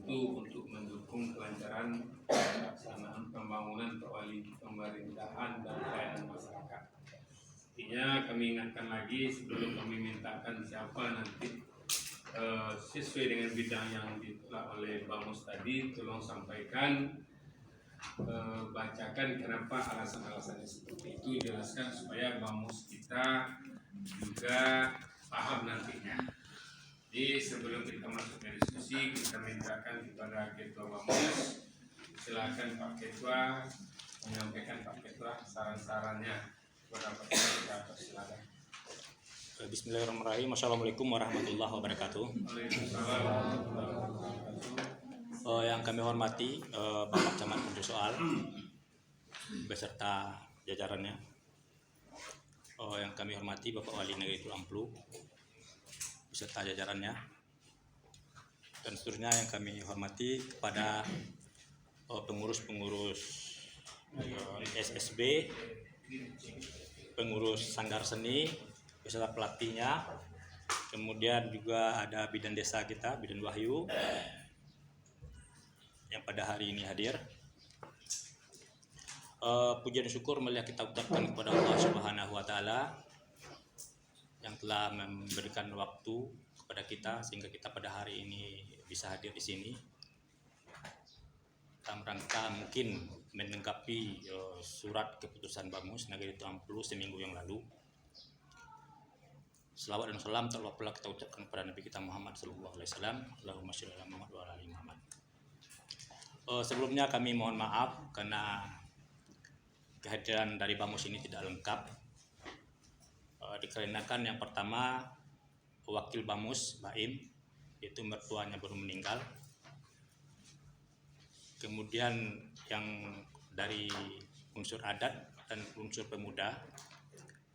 itu untuk mendukung kelancaran pelaksanaan pembangunan pemerintahan dan pelayanan masyarakat. Artinya kami ingatkan lagi sebelum kami mintakan siapa nanti sesuai dengan bidang yang ditolak oleh Bamus tadi, tolong sampaikan, bacakan kenapa alasan-alasannya seperti itu, jelaskan supaya Bamus kita juga paham nantinya. Jadi sebelum kita masuk ke diskusi, kita mintakan kepada Ketua Bamus, silakan Pak Ketua menyampaikan Pak Ketua saran-sarannya kepada Pak Ketua. Silakan. Bismillahirrahmanirrahim. Assalamualaikum warahmatullahi wabarakatuh. Waalaikumsalam warahmatullahi wabarakatuh. Yang kami hormati Bapak Camat Puncak Soal beserta jajarannya. Yang kami hormati Bapak Wali Negeri Pulau Amplu beserta jajarannya, dan seterusnya yang kami hormati kepada pengurus-pengurus SSB, pengurus Sanggar Seni beserta pelatihnya, kemudian juga ada bidan desa kita, Bidan Wahyu, yang pada hari ini hadir. Puji dan syukur mulia kita ucapkan kepada Allah Subhanahu wa Ta'ala yang telah memberikan waktu kepada kita sehingga kita pada hari ini bisa hadir di sini dalam rangka mungkin menanggapi surat keputusan Bamus Negeri Amplu seminggu yang lalu. Selawat dan salam tak lupa kita ucapkan kepada Nabi kita Muhammad sallallahu alaihi wasallam. Allahumma sholli ala Muhammad wa ala ali Muhammad. Sebelumnya kami mohon maaf karena kehadiran dari Bamus ini tidak lengkap. Dikarenakan yang pertama wakil Bamus Baim, yaitu mertuanya baru meninggal. Kemudian yang dari unsur adat dan unsur pemuda,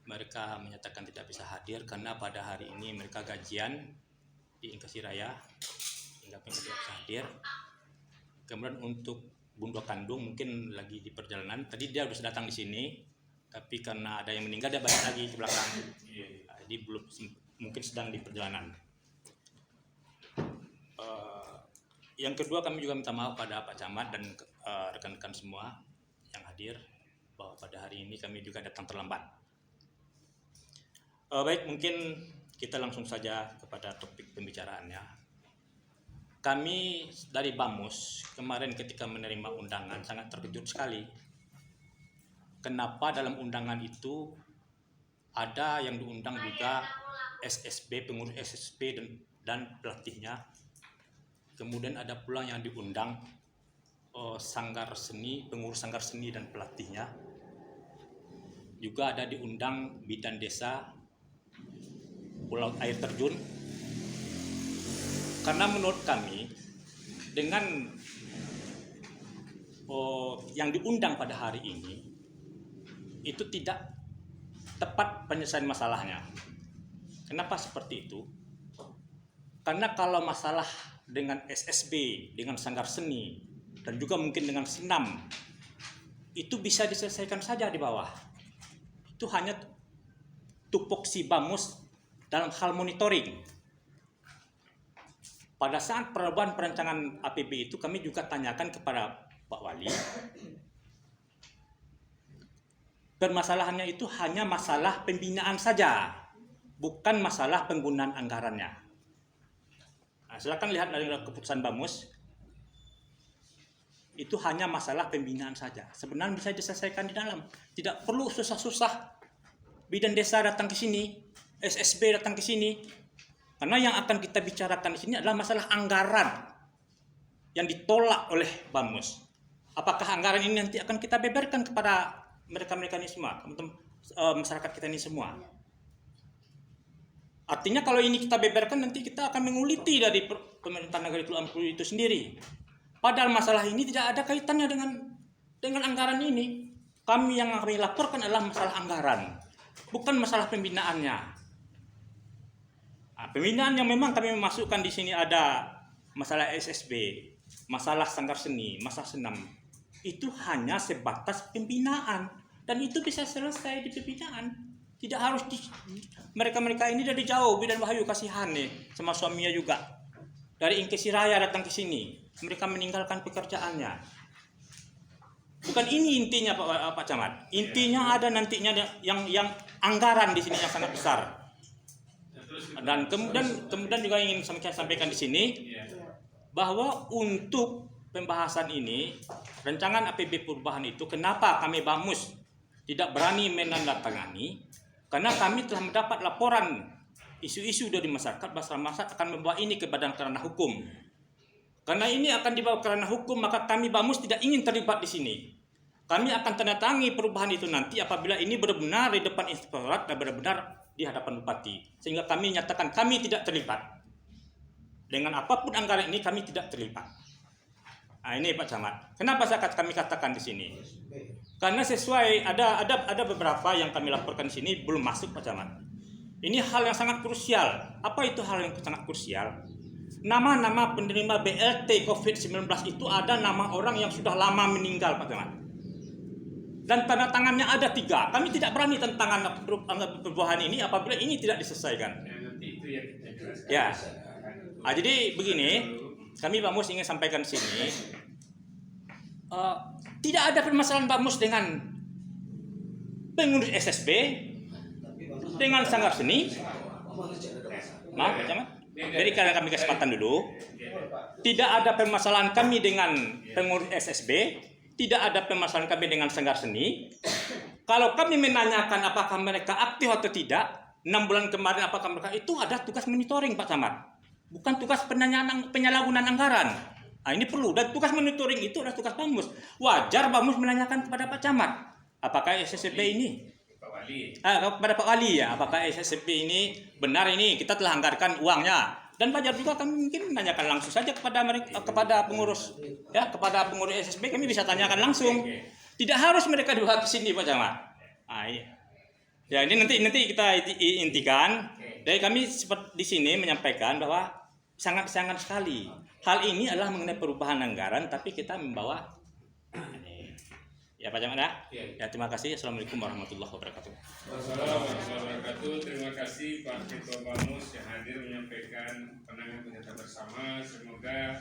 mereka menyatakan tidak bisa hadir karena pada hari ini mereka gajian di Inkasi Raya hingga tidak bisa hadir. Kemudian untuk Bunda Kandung mungkin lagi di perjalanan. Tadi dia harus datang di sini, tapi karena ada yang meninggal dia balik lagi ke belakang. Jadi belum, mungkin sedang di perjalanan. Yang kedua, kami juga minta maaf pada Pak Camat dan rekan-rekan semua yang hadir bahwa pada hari ini kami juga datang terlambat. Baik, mungkin kita langsung saja kepada topik pembicaraannya. Kami dari Bamus kemarin ketika menerima undangan sangat terkejut sekali. Kenapa dalam undangan itu ada yang diundang juga SSB, pengurus SSB dan pelatihnya. Kemudian ada pula yang diundang Sanggar Seni, pengurus Sanggar Seni dan pelatihnya. Juga ada diundang bidan desa Pulau Air Terjun. Karena menurut kami dengan yang diundang pada hari ini itu tidak tepat penyelesaian masalahnya. Kenapa seperti itu? Karena kalau masalah dengan SSB, dengan Sanggar Seni, dan juga mungkin dengan Senam, itu bisa diselesaikan saja di bawah. Itu hanya tupoksi Bamus dalam hal monitoring. Pada saat perubahan perancangan APB itu kami juga tanyakan kepada Pak Wali. Permasalahannya itu hanya masalah pembinaan saja, bukan masalah penggunaan anggarannya. Nah, silakan lihat dari keputusan Bamus. Itu hanya masalah pembinaan saja. Sebenarnya bisa diselesaikan di dalam. Tidak perlu susah-susah. Bidan desa datang ke sini, SSB datang ke sini. Karena yang akan kita bicarakan di sini adalah masalah anggaran yang ditolak oleh Bamus. Apakah anggaran ini nanti akan kita beberkan kepada mereka-mereka ini semua, masyarakat kita ini semua? Artinya kalau ini kita beberkan nanti kita akan menguliti dari pemerintah negeri Pulau Amplu itu sendiri. Padahal masalah ini tidak ada kaitannya dengan anggaran ini. Kami yang kami laporkan adalah masalah anggaran, bukan masalah pembinaannya. Nah, pembinaan yang memang kami masukkan di sini ada masalah SSB, masalah Sanggar Seni, masalah Senam. Itu hanya sebatas pembinaan dan itu bisa selesai di pembinaan. Tidak harus mereka-mereka ini dari jauh, Bidan Wahyu kasihan nih sama suaminya juga dari Inkesi Raya datang ke sini. Mereka meninggalkan pekerjaannya. Bukan ini intinya Pak Camat. Intinya ada nantinya yang anggaran di sini yang sangat besar. Dan kemudian juga ingin saya sampaikan di sini bahwa untuk pembahasan ini, rancangan APB perubahan itu, kenapa kami Bamus tidak berani menandatangani? Karena kami telah mendapat laporan isu-isu dari masyarakat akan membawa ini ke badan kerana hukum. Karena ini akan dibawa kerana hukum, maka kami Bamus tidak ingin terlibat di sini. Kami akan tanda tangi perubahan itu nanti apabila ini benar-benar di depan inspektorat dan benar-benar di hadapan bupati. Sehingga kami nyatakan kami tidak terlibat. Dengan apapun anggaran ini kami tidak terlibat. Nah, ini Pak Camat. Kenapa kami katakan di sini? Karena sesuai ada beberapa yang kami laporkan di sini belum masuk Pak Camat. Ini hal yang sangat krusial. Apa itu hal yang sangat krusial? Nama-nama penerima BLT COVID-19 itu ada nama orang yang sudah lama meninggal Pak Camat. Dan tanda tangannya ada 3. Kami tidak berani tentang perubahan ini apabila ini tidak diselesaikan. Ya. Nah, jadi begini, kami Bamus ingin sampaikan di sini, tidak ada permasalahan Bamus dengan pengurus SSB, dengan Sanggar Seni. Maaf, Pak Camat. Jadi karena kami kesempatan dulu, tidak ada permasalahan kami dengan pengurus SSB, tidak ada permasalahan kami dengan Sanggar Seni. Kalau kami menanyakan apakah mereka aktif atau tidak, 6 bulan kemarin apakah mereka, itu ada tugas monitoring Pak Camat. Bukan tugas penyalahgunaan anggaran. Nah, ini perlu. Dan tugas monitoring itu adalah tugas Bamus. Wajar Bamus menanyakan kepada Pak Camat, apakah SSB ini, kepada Pak Wali ya, apakah SSB ini benar ini kita telah anggarkan uangnya. Dan wajar juga kami mungkin menanyakan langsung saja kepada pengurus ya, kepada pengurus SSB kami bisa tanyakan langsung. Tidak harus mereka dibawa ke sini Pak Camat. Nah, iya. Ya ini nanti kita intikan. Dari kami di sini menyampaikan bahwa sangat sekali. Hal ini adalah mengenai perubahan anggaran, tapi kita membawa ya Pak Camat ya. Ya terima kasih. Assalamualaikum warahmatullahi wabarakatuh. Wassalamualaikum warahmatullahi wabarakatuh. Terima kasih Pak Ketua Bamus yang hadir menyampaikan pandangan kita bersama. Semoga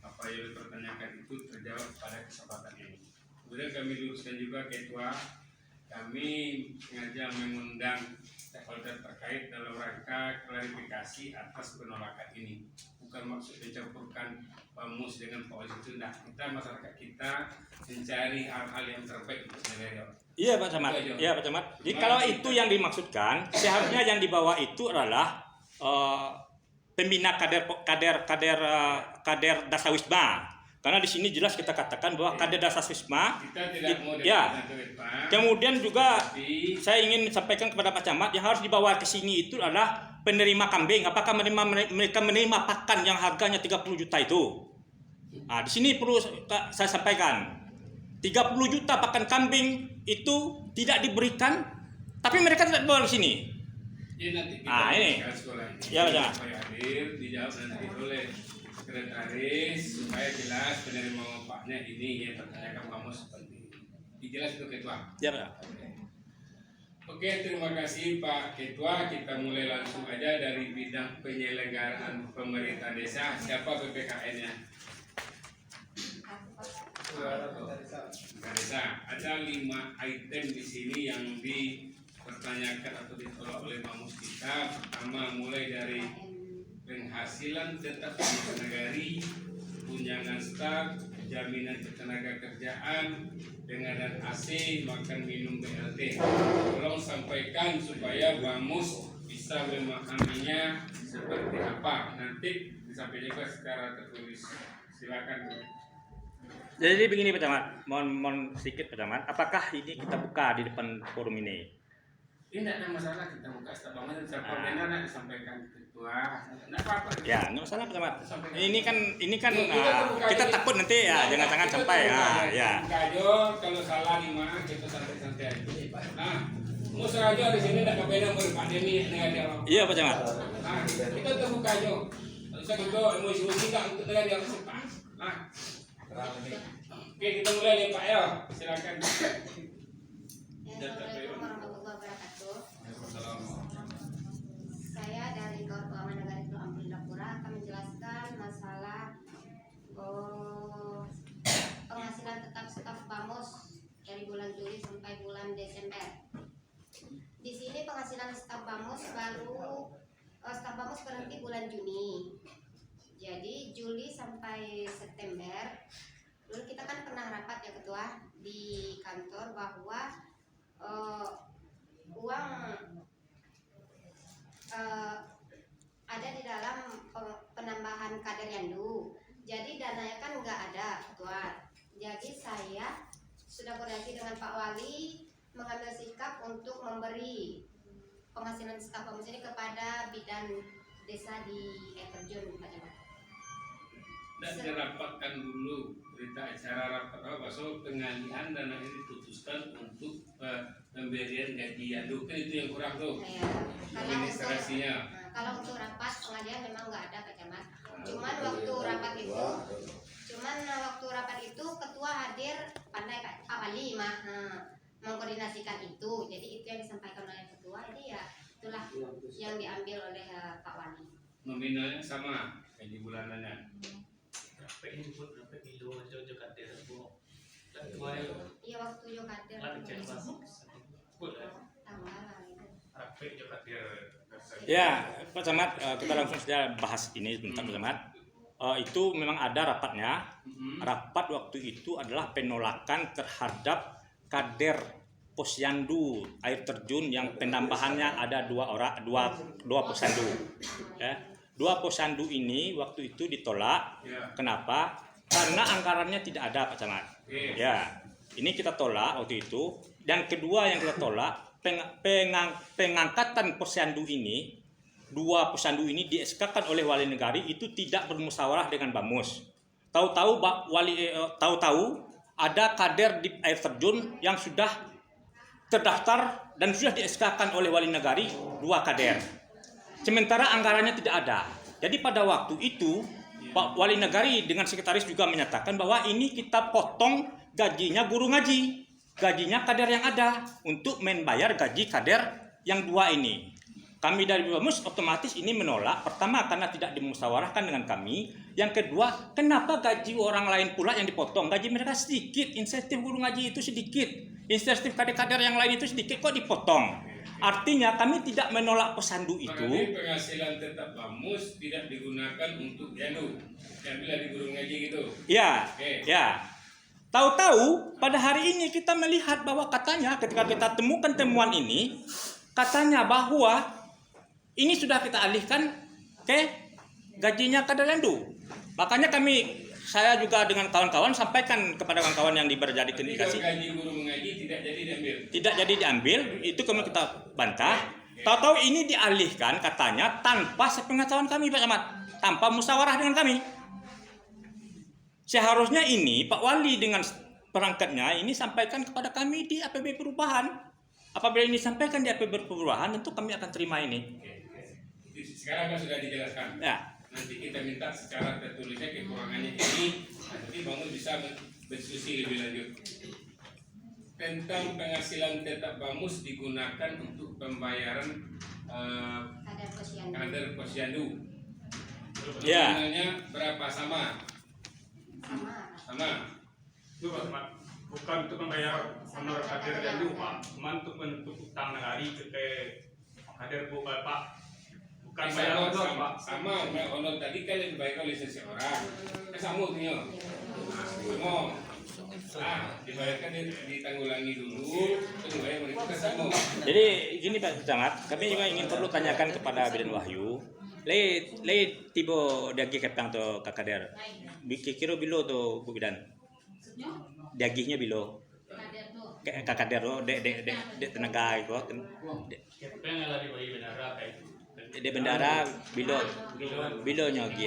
apa yang dipertanyakan itu terjawab pada kesempatan ini. Kemudian kami luruskan juga Ketua, kami sengaja mengundang stakeholder terkait dalam rangka klarifikasi atas penolakan ini. Bukan maksud mencampurkan Bamus dengan Pak Wali itu. Nah, kita masyarakat kita mencari hal-hal yang terbaik untuk scenario. Iya Pak Camat. Iya Pak Camat. Jadi kalau itu yang dimaksudkan, seharusnya yang dibawa itu adalah pembina kader Dasawisma. Karena di sini jelas kita katakan bahwa kader Dasawisma. Kita tidak mau ya. Kemudian juga saya ingin sampaikan kepada Pak Camat yang harus dibawa ke sini itu adalah penerima kambing. Apakah mereka menerima pakan yang harganya 30 juta itu? Nah, di sini perlu saya sampaikan. 30 juta pakan kambing itu tidak diberikan, tapi mereka tidak dibawa ke sini. Ya, nanti kita ini. Ya, Pak Camat. Supaya hadir dijawab nanti oleh sekretaris supaya jelas penerima manfaatnya ini yang pertanyakan kamu seperti ini. Dijelas itu Ketua. Ya Pak. Oke, terima kasih Pak Ketua. Kita mulai langsung aja dari bidang penyelenggaraan pemerintah desa. Siapa PPKN-nya? Desa. Ada 5 item di sini yang dipertanyakan atau ditolak oleh Bamus kita. Pertama, mulai dari penghasilan tetap negari, tunjangan staf, jaminan ketenaga kerjaan, pengadaan AC, makan minum BLT. Tolong sampaikan supaya Bamus bisa memahaminya seperti apa. Nanti disampaikan juga secara tertulis. Silakan. Jadi begini Pak Camat, mohon sedikit Pak Camat, apakah ini kita buka di depan forum ini? Ini tidak ada masalah, kita buka staf Bamus, siapa benar disampaikan Ketua. Tidak apa-apa. Ya, nggak masalah Pak Camat. Ini kan kita takut nanti ya, jangan sampai ya. Kajo kalau salah 5 kita santai-santai aja. Nah, mau saja di sini tidak kebenar berpandemi dengan dia. Iya Pak Camat. Nah, kita terbuka aja. Bisa kita emosi-emosi nggak untuk dengan dia cepat. Nah, oke kita mulai nih Pak ya, silakan. Assalamualaikum warahmatullahi wabarakatuh. Saya dari Kor Keuangan Negara Itu Ampel Dapura akan menjelaskan masalah penghasilan tetap staf BAMUS dari bulan Juli sampai bulan Desember. Di sini penghasilan staf BAMUS staf BAMUS berhenti bulan Juni. Jadi Juli sampai September. Dulu kita kan pernah rapat ya Ketua di kantor bahwa uang ada di dalam penambahan kader Yandu. Jadi dananya kan nggak ada Ketua. Jadi saya sudah koordinasi dengan Pak Wali mengambil sikap untuk memberi penghasilan staf BAMUS ini kepada bidan desa di air terjun Pak Camat. Dan dirapatkan dulu berita acara rapat bahwa pengalihan dana ini diputuskan untuk pemberian gaji Yandu. Kan itu yang kurang tuh. Ya, Administrasinya. Kalau untuk rapat pengalihan memang nggak ada Pak Camat. Cuman waktu rapat itu ketua hadir, pandai Pak Wali mengkoordinasikan itu. Jadi itu yang disampaikan oleh ketua. Jadi ya itulah yang diambil oleh Pak Wali. Nominalnya sama gaji bulanannya. Iya waktu yo kader Ya, Pak Camat, kita langsung saja bahas ini sebentar Pak Camat. Itu memang ada rapatnya. Rapat waktu itu adalah penolakan terhadap kader Posyandu air terjun yang penambahannya ada dua posyandu. Ya. Dua posyandu ini waktu itu ditolak. Kenapa? Karena anggarannya tidak ada Pak Camat. Ya, ini kita tolak waktu itu. Dan kedua yang kita tolak pengangkatan posyandu ini, dua posyandu ini di-SK-kan oleh wali negari itu tidak bermusyawarah dengan BAMUS. Tahu-tahu ada kader di air terjun yang sudah terdaftar dan sudah di-SK-kan oleh wali negari dua kader. Sementara anggarannya tidak ada. Jadi pada waktu itu Pak Wali Negari dengan sekretaris juga menyatakan bahwa ini kita potong gajinya guru ngaji, gajinya kader yang ada untuk membayar gaji kader yang dua ini. Kami dari BAMUS otomatis ini menolak. Pertama karena tidak dimusyawarahkan dengan kami. Yang kedua, kenapa gaji orang lain pula yang dipotong? Gaji mereka sedikit, insentif guru ngaji itu sedikit, insentif kader-kader yang lain itu sedikit, kok dipotong? Artinya kami tidak menolak posyandu itu. Berarti penghasilan tetap BAMUS tidak digunakan untuk Yandu, yang bila di guru ngaji gitu. Ya, ya. Tahu-tahu pada hari ini kita melihat bahwa katanya ketika kita temukan temuan ini, katanya bahwa ini sudah kita alihkan ke gajinya kader Yandu. Makanya saya juga dengan kawan-kawan sampaikan kepada kawan-kawan yang berjadi komunikasi. Gaji guru mengaji tidak jadi diambil. Tidak jadi diambil, itu kemudian kita bantah. Tahu-tahu ini dialihkan katanya tanpa sepengetahuan kami Pak Camat, tanpa musyawarah dengan kami. Seharusnya ini Pak Wali dengan perangkatnya ini sampaikan kepada kami di APB Perubahan. Apabila ini sampaikan di APB Perubahan, tentu kami akan terima ini. Sekarang kan sudah dijelaskan. Ya. Nanti kita minta secara tertulisnya kekurangannya ini, nanti BAMUS bisa berdiskusi lebih lanjut. Tentang penghasilan tetap BAMUS digunakan untuk pembayaran kader posyandu. Ya. Nominalnya berapa sama? Itu Pak, bukan untuk membayar honor kader Yandu Pak, cuma untuk menutup utang negari ke kader Bu Bapak. Bukan bayar honor Pak. Sama honor tadi kan yang dibayar oleh seseorang. Sama tuh. Dibayarkan ditanggulangi dulu, dibayar mereka sama. Jadi gini Pak Camat, kami juga ingin perlu tanyakan kepada Bidan Wahyu. Le tibo dagi kepang to kakader. Kira bilo to Bu Bidan. Dagihnya bilo. Kakader lo de tenaga itu. Pengen lagi bagi bendara kayak itu. De bendara bilo nyogi.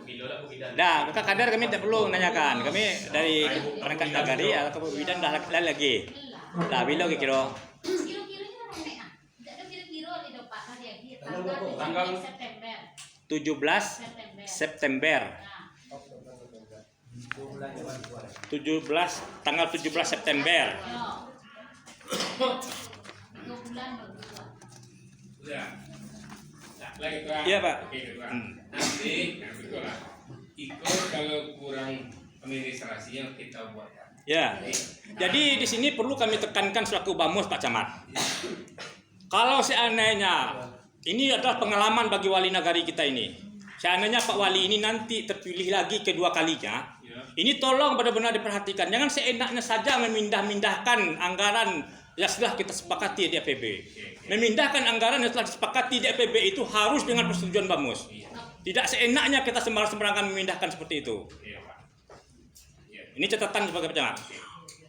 Bilo. Dah, maka kader kami tidak perlu nanyakan. Kami dari perangkat nagari atau Bu Bidan dah lagi. Lah bilo kira. Tanggal 17 September. 17 tanggal 17 September. Ya. Lah ketua. Iya, Pak. Oke ketua. Nanti yang betul lah. Ikut kalau kurang administrasinya kita buat. Ya. Jadi di sini perlu kami tekankan selaku Bamus Pak Camat. Kalau seandainya ini adalah pengalaman bagi wali nagari kita ini. Seandainya Pak Wali ini nanti terpilih lagi kedua kalinya, ini tolong benar-benar diperhatikan. Jangan seenaknya saja memindah-mindahkan anggaran yang sudah kita sepakati di APB. Memindahkan anggaran yang telah disepakati di APB itu harus dengan persetujuan Bamus. Tidak seenaknya kita sembarang-sembarangan memindahkan seperti itu. Iya Pak. Iya. Ini catatan sebagai pencamat.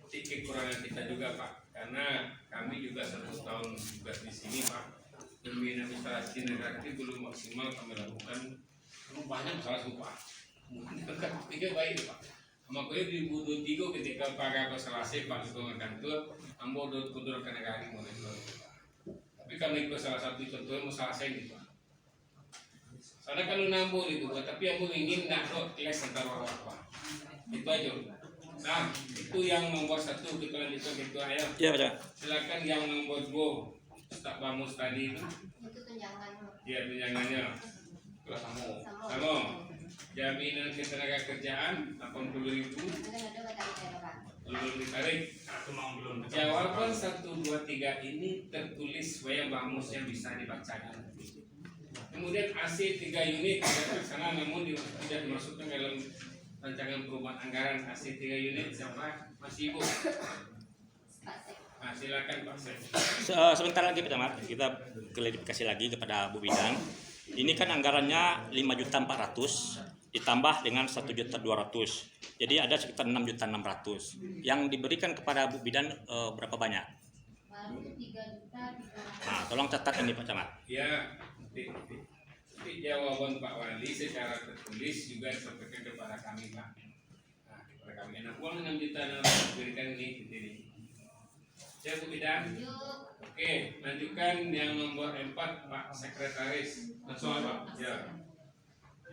Kekurangan kita juga Pak, karena kami juga 1 tahun tugas di sini Pak. Demi administrasi negara ini belum maksimal kami lakukan. Banyak masalah sumpah. Tiga baik Pak. Makanya di 2023 ketika Pak Kakak selesai Pak Ketua Kantor, ambo kundur ke negara ini mulai dulu. Tapi kami itu salah satu contohnya mau selesai nih Pak. Soalnya kalau nambah itu Pak, tapi ambo ingin nak les antar orang Pak. Itu aja. Nah, itu yang nomor 1 kita lanjutkan itu ayo. Iya, Pak Camat. Silakan yang nomor 2 Staf Bamus tadi itu. Itu tunjangan. Iya tunjangannya. Kelas Samo. Jaminan ketenaga kerjaan 80.000 Ada Pak. belum ditarik. Itu mau belum. Jawaban 1, 2, 3 ini tertulis supaya Bamus yang bisa dibacakan. Kemudian AC 3 unit tidak terlaksana namun tidak dimasukkan dalam rancangan perubahan anggaran. AC 3 unit siapa? Masih Ibu. Nah, silakan Pak Sek. Sebentar lagi Pak Camat, kita klarifikasi lagi kepada Bu Bidan. Ini kan anggarannya 5.400.000 ditambah dengan 1.200.000. Jadi ada sekitar 6.600.000. Yang diberikan kepada Bu Bidan berapa banyak? Baru 3.300.000. Nah, tolong catat ini Pak Camat. Ya, nanti jawaban Pak Wali secara tertulis juga disampaikan kepada kami Pak. Nah, kepada kami anak uang 6 juta yang diberikan ini. Saya Bu Bidan. Yuk. Oke, lanjutkan yang nomor 4 Pak Sekretaris. Langsung Pak. Ya.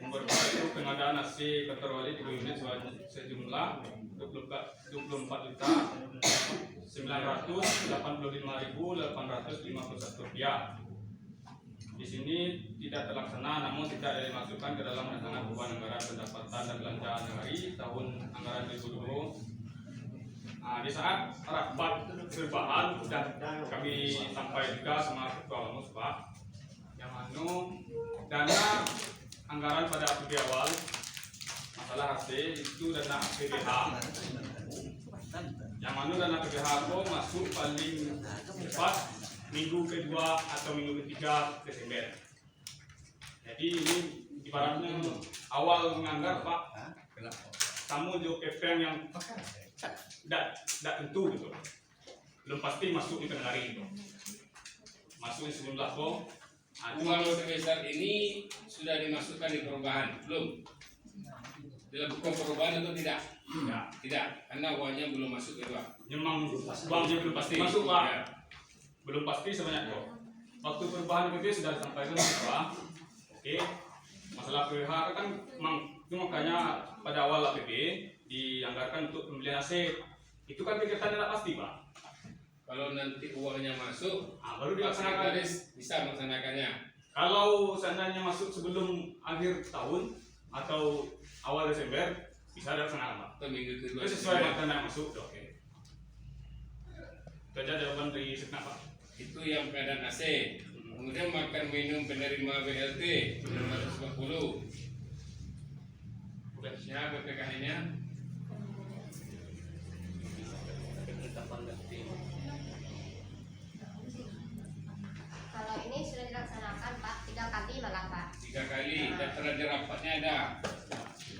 Nomor 2 itu pengadaan AC kantor wali 3 unit sejumlah 24.985.851 rupiah. Di sini tidak terlaksana namun tidak dimasukkan ke dalam rancangan perubahan anggaran pendapatan dan belanjaan negeri tahun anggaran 2020. Nah, di saat rapat perubahan sudah kami sampai juga sama Ketua Bamus Pak, yang dana anggaran pada APB awal masalah AC itu dana APBH. Yang dana APBH itu masuk paling cepat minggu kedua atau minggu ketiga Desember. Jadi ini ibaratnya awal menganggar Pak, kamu juga PP yang tidak tentu gitu, belum pasti masuk di tengah hari itu, masuk di sejumlah kok. Uang sebesar ini sudah dimasukkan di perubahan belum? Dilakukan perubahan atau tidak? Tidak, karena uangnya belum masuk ya Pak. Memang uangnya belum pasti masuk Pak, Ya. belum pasti sebanyak kok. Waktu perubahan itu sudah disampaikan Pak. Oke, masalah PH kan memang itu makanya pada awal APB dianggarkan untuk pembelian AC. Itu kan kegiatan tidak pasti Pak. Kalau nanti uangnya masuk, Baru Pak dilaksanakan. Sekretaris bisa melaksanakannya. Kalau seandainya masuk sebelum akhir tahun atau awal Desember bisa dilaksanakan Pak. Atau minggu kedua. Itu sesuai dengan dana yang masuk. Oke. Itu aja jawaban dari Sekna Pak. Itu yang pengadaan AC. Kemudian makan minum penerima BLT 640. Ya BPKH-nya. Kalau ini sudah dilaksanakan Pak 3 kali malah Pak. 3 kali. Daftar di rapatnya ada.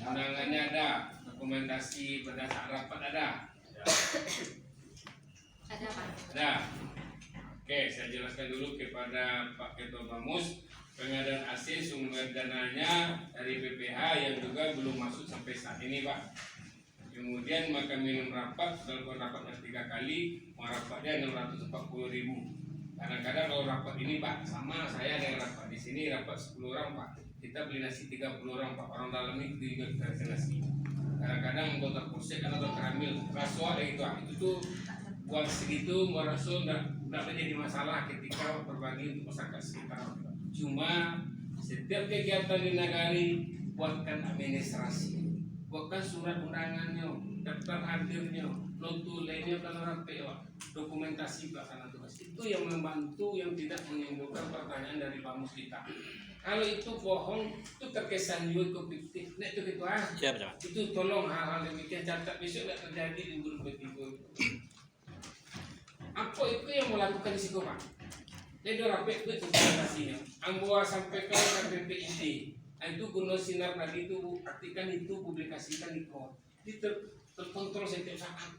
Undangannya ada. Dokumentasi berdasar rapat ada. Ada Pak. Ada. Oke, saya jelaskan dulu kepada Pak Ketua Bamus. Pengadaan AC sumber dananya dari BPH yang juga belum masuk sampai saat ini Pak. Kemudian makan minum rapat, dalam rapatnya 3 kali, rapatnya 640.000. Kadang-kadang kalau rapat ini Pak, sama saya ada yang rapat di sini rapat 10 orang Pak. Kita beli nasi 30 orang Pak, orang dalam ini juga kita kasih nasi. Kadang-kadang anggota Polsek atau dokter hamil, rasuah itu tuh uang segitu merasa tidak menjadi masalah ketika berbagi untuk masyarakat sekitar. Cuma Setiap kegiatan di Nagari buatkan administrasi, buatkan surat undangannya, daftar hadirnya, notulenya kalau rapi, dokumentasi pelaksanaan tugas. Itu yang membantu, yang tidak menimbulkan pertanyaan dari bamus kita. Kalau itu bohong, itu terkesan juga fiktif. Nah itu gitu ah. Ya, betul. Itu tolong hal-hal demikian catat besok tidak terjadi di grup bertiga. Apa itu yang melakukan risiko Pak? Jadi rapi itu dokumentasinya. Amboa sampaikan ke PPID. Itu guna sinar tadi itu artikan itu publikasikan di kod. Itu terkontrol setiap saat.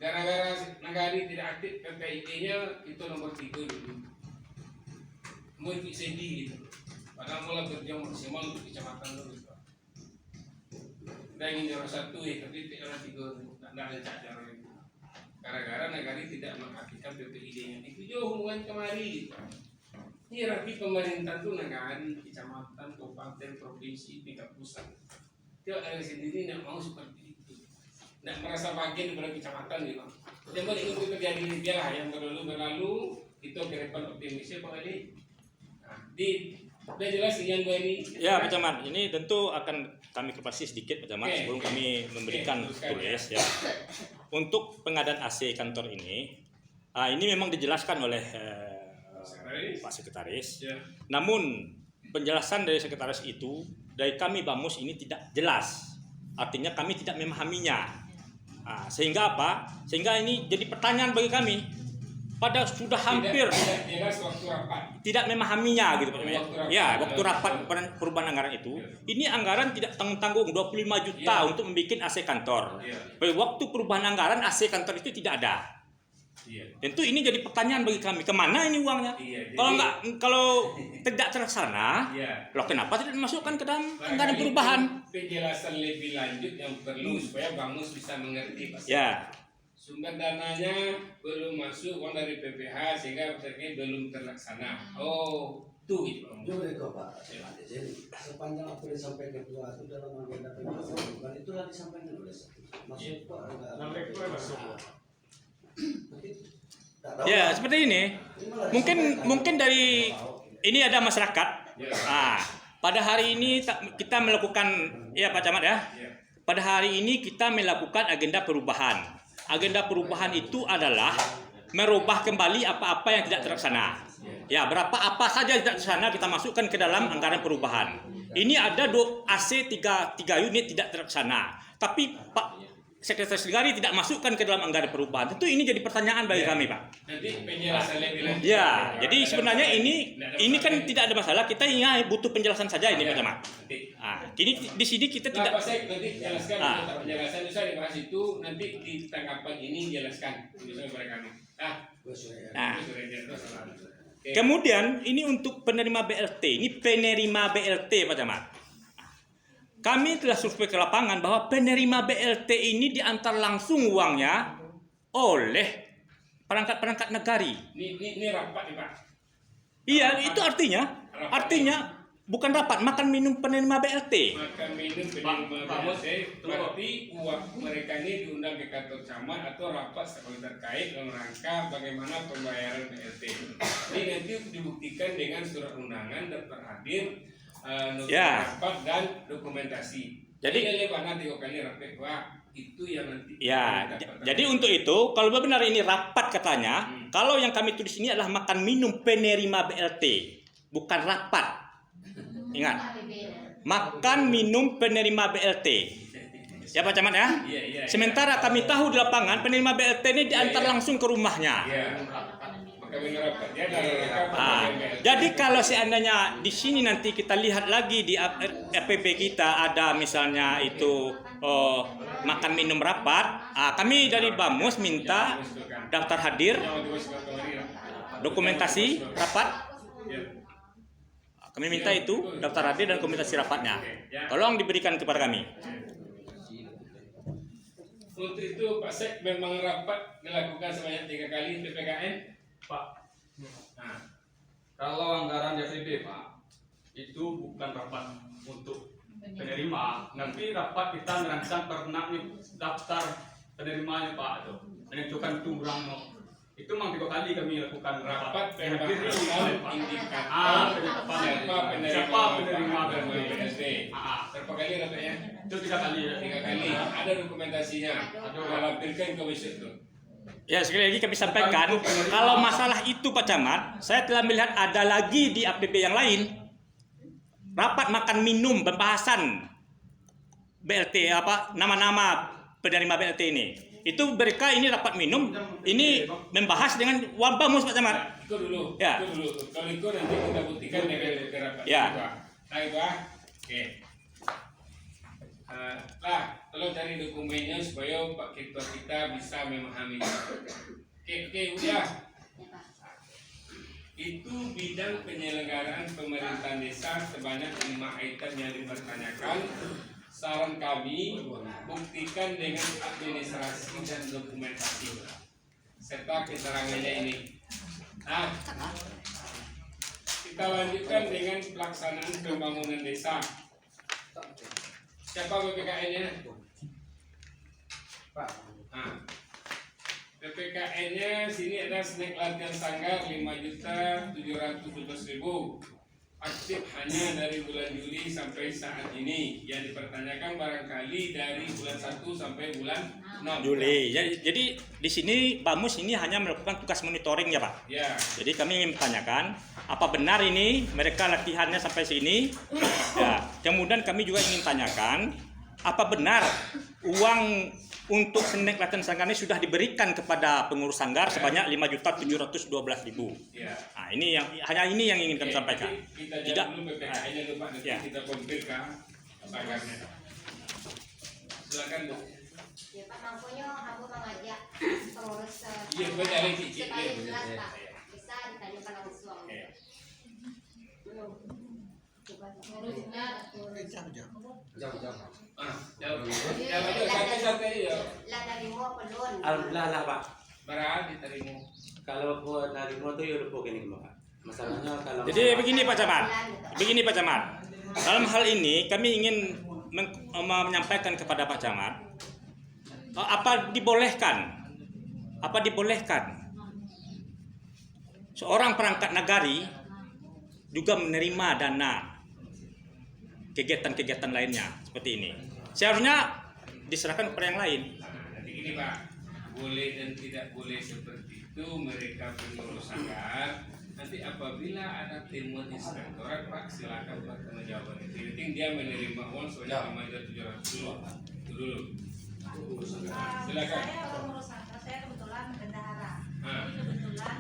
Gara-gara Nagari tidak aktif PPID-nya itu nomor 3 dulu. Mau ikut sendi gitu. Padahal mulai berjuang maksimal untuk kecamatan dulu. Kita ingin juara 1 tapi juara 3 tidak ada cara itu. Gara-gara Nagari tidak mengaktifkan PPID-nya. Itu jauh hubungan kemari gitu. Ini rapi pemerintah tuh Nagari, kecamatan, kabupaten, provinsi, tingkat pusat. Tiap dari sendiri tidak mau seperti itu. Tidak merasa bagian daripada kecamatan gitu. Jangan ikut terjadi di biarlah yang berlalu itu ke depan optimisnya Pak Ali. Udah jelas yang gue ini. Ya, Pak Camat, ini tentu akan kami klarifikasi sedikit Pak Camat sebelum kami memberikan tulis ya. Untuk pengadaan AC kantor ini memang dijelaskan oleh Pak Sekretaris. Ya. Namun penjelasan dari Sekretaris itu dari kami Bamus ini tidak jelas. Artinya kami tidak memahaminya. Sehingga apa? Sehingga ini jadi pertanyaan bagi kami. Pada sudah hampir tidak jelas waktu rapat. Tidak memahaminya gitu Pak Camat. Ya, waktu rapat perubahan anggaran itu, ini anggaran tidak tanggung-tanggung 25 juta untuk membuat AC kantor. Pada waktu perubahan anggaran AC kantor itu tidak ada. Tentu ini jadi pertanyaan bagi kami, kemana ini uangnya? Kalau tidak terlaksana, loh kenapa tidak dimasukkan ke dalam anggaran perubahan? Penjelasan lebih lanjut yang perlu supaya Bamus bisa mengerti Pak. Ya. Sumber dananya belum masuk uang dari PPH sehingga prosesnya belum terlaksana. Oh, tuh itu. Coba deh Pak. Jadi sepanjang apa yang disampaikan ketua itu dalam agenda pembahasan bukan itulah disampaikan oleh maksud Pak. Ya seperti ini. Mungkin dari ini ada masyarakat. Pada hari ini kita melakukan ya Pak Camat ya. Pada hari ini kita melakukan agenda perubahan. Agenda perubahan itu adalah merubah kembali apa-apa yang tidak terlaksana. Ya, apa saja tidak terlaksana kita masukkan ke dalam anggaran perubahan. Ini ada AC 3 unit tidak terlaksana. Tapi Pak Sekretaris Nagari tidak masukkan ke dalam anggaran perubahan. Tentu ini jadi pertanyaan bagi kami, Pak. Nanti penjelasan lebih lanjut. Ya, jadi sebenarnya ini kan tidak ada masalah. Kita hanya butuh penjelasan saja ini, Pak Camat. Jadi di sini kita tidak. Pak Sek, nanti jelaskan penjelasan bisa dibahas itu nanti di tanggapan ini jelaskan bisa kepada kami. Kemudian ini untuk penerima BLT. Ini penerima BLT, Pak Camat. Kami telah survei ke lapangan bahwa penerima BLT ini diantar langsung uangnya oleh perangkat-perangkat Nagari. Ini rapat nih Pak. Iya, itu artinya bukan rapat, makan minum penerima BLT. Makan minum penerima BLT berarti uang mereka ini diundang ke kantor camat atau rapat stakeholder terkait dalam rangka bagaimana pembayaran BLT. Ini nanti dibuktikan dengan surat undangan, daftar hadir, rapat dan dokumentasi. Jadi mana 3 kali rapat itu yang nanti. Ya, jadi untuk itu kalau benar ini rapat katanya, kalau yang kami tulis ini adalah makan minum penerima BLT, bukan rapat. Ingat, makan minum penerima BLT. Ya Pak Camat ya. Sementara kami tahu di lapangan penerima BLT ini diantar langsung ke rumahnya. Jadi kalau seandainya di sini nanti kita lihat lagi di RPP kita ada misalnya itu makan minum rapat, kami dari Bamus minta daftar hadir, dokumentasi rapat. Kami minta itu daftar hadir dan dokumentasi rapatnya. Tolong diberikan kepada kami. Untuk itu Pak Sek memang rapat dilakukan sebanyak 3 kali PPKN. Pak, kalau anggaran DPB Pak, itu bukan rapat untuk penerima. Nanti rapat kita merancang pernah nih daftar penerimanya Pak, itu menentukan jumlah Itu memang 3 kali kami lakukan Rapat rapat pembahasan indikator siapa penerima BLT. Berapa kali rapatnya? Itu 3 kali. 3 kali. Ada dokumentasinya. Lampirkan ke besok itu. Ya, sekali lagi kami sampaikan, kalau masalah itu Pak Camat, saya telah melihat ada lagi di APB yang lain, rapat makan minum pembahasan BLT nama-nama penerima BLT ini. Itu mereka ini rapat minum, ini membahas dengan Wan Bamus Pak Camat. Itu dulu. Ya. Itu dulu. Kalau itu nanti kita buktikan dengan rapat. Ya. Nah, itu oke. Lah, tolong cari dokumennya supaya Pak Ketua kita bisa memahami. Oke, udah. Itu bidang penyelenggaraan pemerintahan desa sebanyak 5 item yang dipertanyakan. Saran kami, buktikan dengan administrasi dan dokumentasi serta keterangannya ini. Nah, kita lanjutkan dengan pelaksanaan pembangunan desa. Siapa PPKN-nya? Pak. Nah, PPKN-nya sini ada snack latihan sanggar 5.717.000. Aktif hanya dari bulan Juli sampai saat ini. Yang dipertanyakan barangkali dari bulan 1 sampai bulan 6 Juli. Jadi di sini Bamus ini hanya melakukan tugas monitoring ya Pak. Ya. Jadi kami ingin bertanyakan, apa benar ini mereka latihannya sampai sini? Ya. Kemudian kami juga ingin tanyakan, apa benar uang untuk snack latihan sanggar ini sudah diberikan kepada pengurus sanggar sebanyak 5.712.000. Ya. Nah, ini yang hanya ini yang ingin kami Oke, sampaikan. jadi kita Tidak. jawab dulu PPKN-nya lupa nanti Ya. kita konfirmkan sanggarnya. Silakan Bu. Ya Pak, makanya aku mengajak pengurus Iya, betul, ada cicit, supaya iya, jelas betul. Pak, bisa ditanyakan langsung. Oke. Belum. Bukan Jauh. Jawab aja, santai ya. lah dari mau pelun. Alhamdulillah lah Pak. Barang diterima. Kalau buat narimo tuh ya udah gini Pak. Masalahnya kalau Jadi begini Pak Camat. Begini Pak Camat. Dalam hal ini kami ingin menyampaikan kepada Pak Camat, apa dibolehkan seorang perangkat nagari juga menerima dana kegiatan-kegiatan lainnya seperti ini. Seharusnya diserahkan kepada yang lain. Nanti gini Pak, boleh dan tidak boleh seperti itu mereka pengurus sanggar. Nanti apabila ada temuan inspektorat Pak, silakan pertanggungjawaban itu. Yang penting dia menerima uang sebanyak 5.700 dulu. Silakan. Saya pengurus sanggar, saya kebetulan bendahara. Ah. Jadi kebetulan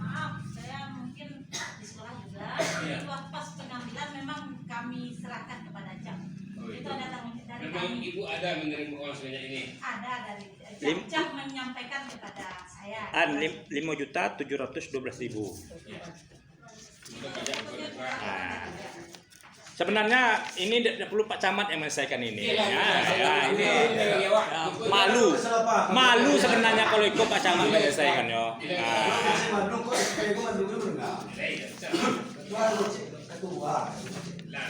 maaf, saya mungkin di sekolah juga. Iya. Jadi waktu pas pengambilan memang kami serahkan kepada Jam. Oh, Itu itu. ada tanggung dari Memang kami. Ibu ada menerima uang sebanyak ini. Ada dari Lim- Jam menyampaikan kepada saya. 5.712.000. Ya. Untuk pajak kepada Pak. Nah, sebenarnya ini tidak perlu Pak Camat yang menyelesaikan ini. Iya, Ini iya, Pak. malu sebenarnya kalau ikut Pak Camat menyelesaikan yo. Nah, Ketua. Lah.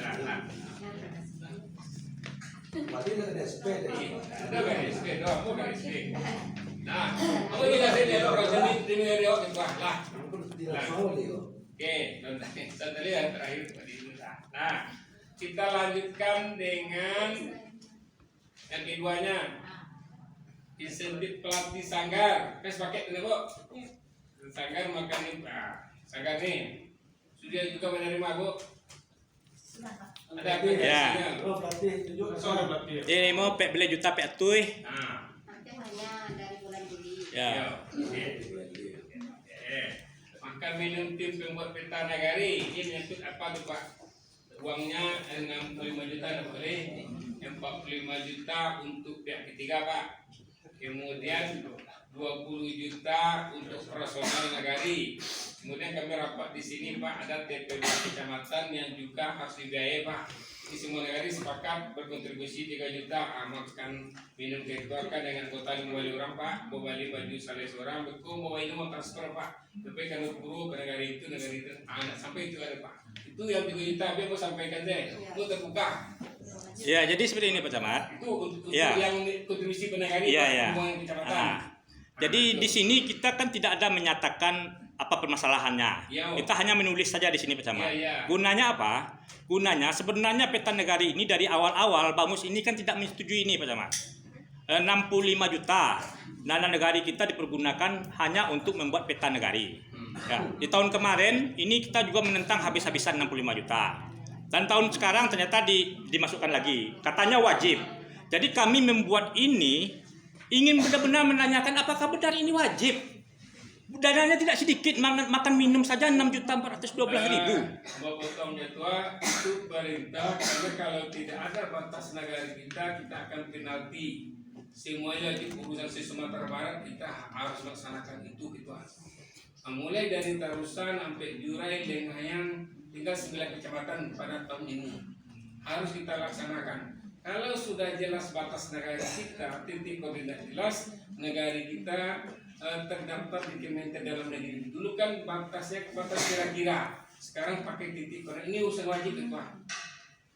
Berarti ada SP deh. Ada garis SP, doang, aku garis SP. Nah, aku jelasin ya, kalau jadi Rio itu lah. Tidak mau dia. Oke, satu yang terakhir tadi itu. Nah, kita lanjutkan dengan yang keduanya, insentif pelatih sanggar. Pes pakai itu Bu. Sanggar makan ini, sanggar nih. Sudah juga menerima Bu. Sudah, Pak. Ada Ya. Oh, berarti tunjuk. Soal berarti. ini mau pek beli juta pek tuh. Nah, Nanti hanya dari bulan Juli. Ya. Makan minum tim pembuat peta nagari ini menyangkut apa tuh Pak? Uangnya 65 juta ada boleh, 45 juta untuk pihak ketiga Pak. Kemudian 20 juta untuk personal nagari. Kemudian kami rapat di sini Pak, ada TPB kecamatan yang juga harus dibiayai Pak. Di semua nagari sepakat berkontribusi 3 juta. Makan minum dikeluarkan dengan kota 5 orang Pak. Mau beli baju salah seorang, betul mau ini mau transfer Pak. Tapi kalau guru ke negara itu anak sampai itu ada Pak. Itu yang 3 juta tapi mau sampaikan deh. Itu terbuka. Ya, jadi seperti ini Pak Camat. Itu untuk Ya. yang kontribusi penagari Iya, Pak, ya. hubungan kecamatan. Nah, Jadi di sini kita kan tidak ada menyatakan apa permasalahannya. Ya. Kita hanya menulis saja di sini Pak Camat. Ya. Gunanya apa? Gunanya sebenarnya peta negari ini dari awal-awal Bamus ini kan tidak menyetujui ini Pak Camat. 65 juta dana negari kita dipergunakan hanya untuk membuat peta negari. Ya, di tahun kemarin ini kita juga menentang habis-habisan 65 juta. Dan tahun sekarang ternyata dimasukkan lagi. Katanya wajib. Jadi kami membuat ini ingin benar-benar menanyakan apakah benar ini wajib. Dananya tidak sedikit, makan minum saja 6.412.000. Mau potongnya tua itu perintah, karena kalau tidak ada batas negara kita akan penalti. Semuanya di urusan Sumatera Barat kita harus laksanakan itu. Mulai dari Tarusan sampai Jurai, Lengayan, tinggal 9 kecamatan pada tahun ini harus kita laksanakan. Kalau sudah jelas batas negara kita, titik koordinat jelas, negara kita terdaftar di Kementerian Dalam Negeri. Dulu kan batasnya batas kira-kira, sekarang pakai titik koordinat. Ini usaha wajib itu,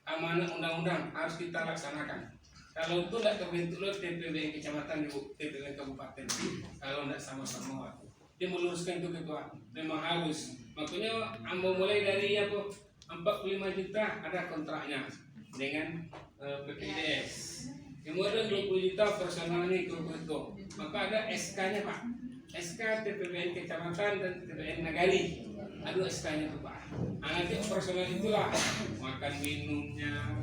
amanah undang-undang harus kita laksanakan. Kalau itu tidak terbentuk TPW kecamatan, TPW kabupaten, kalau tidak sama-sama waktu. Dia meluruskan itu ketua, memang harus. Makanya ambo mulai dari 45 juta ada kontraknya dengan PPDS. Kemudian 20 juta personalnya ikut itu. Maka ada SK-nya Pak. SK TPBN kecamatan dan TPBN Nagari. Ada SK-nya tuh Pak. Nanti personal itulah makan minumnya,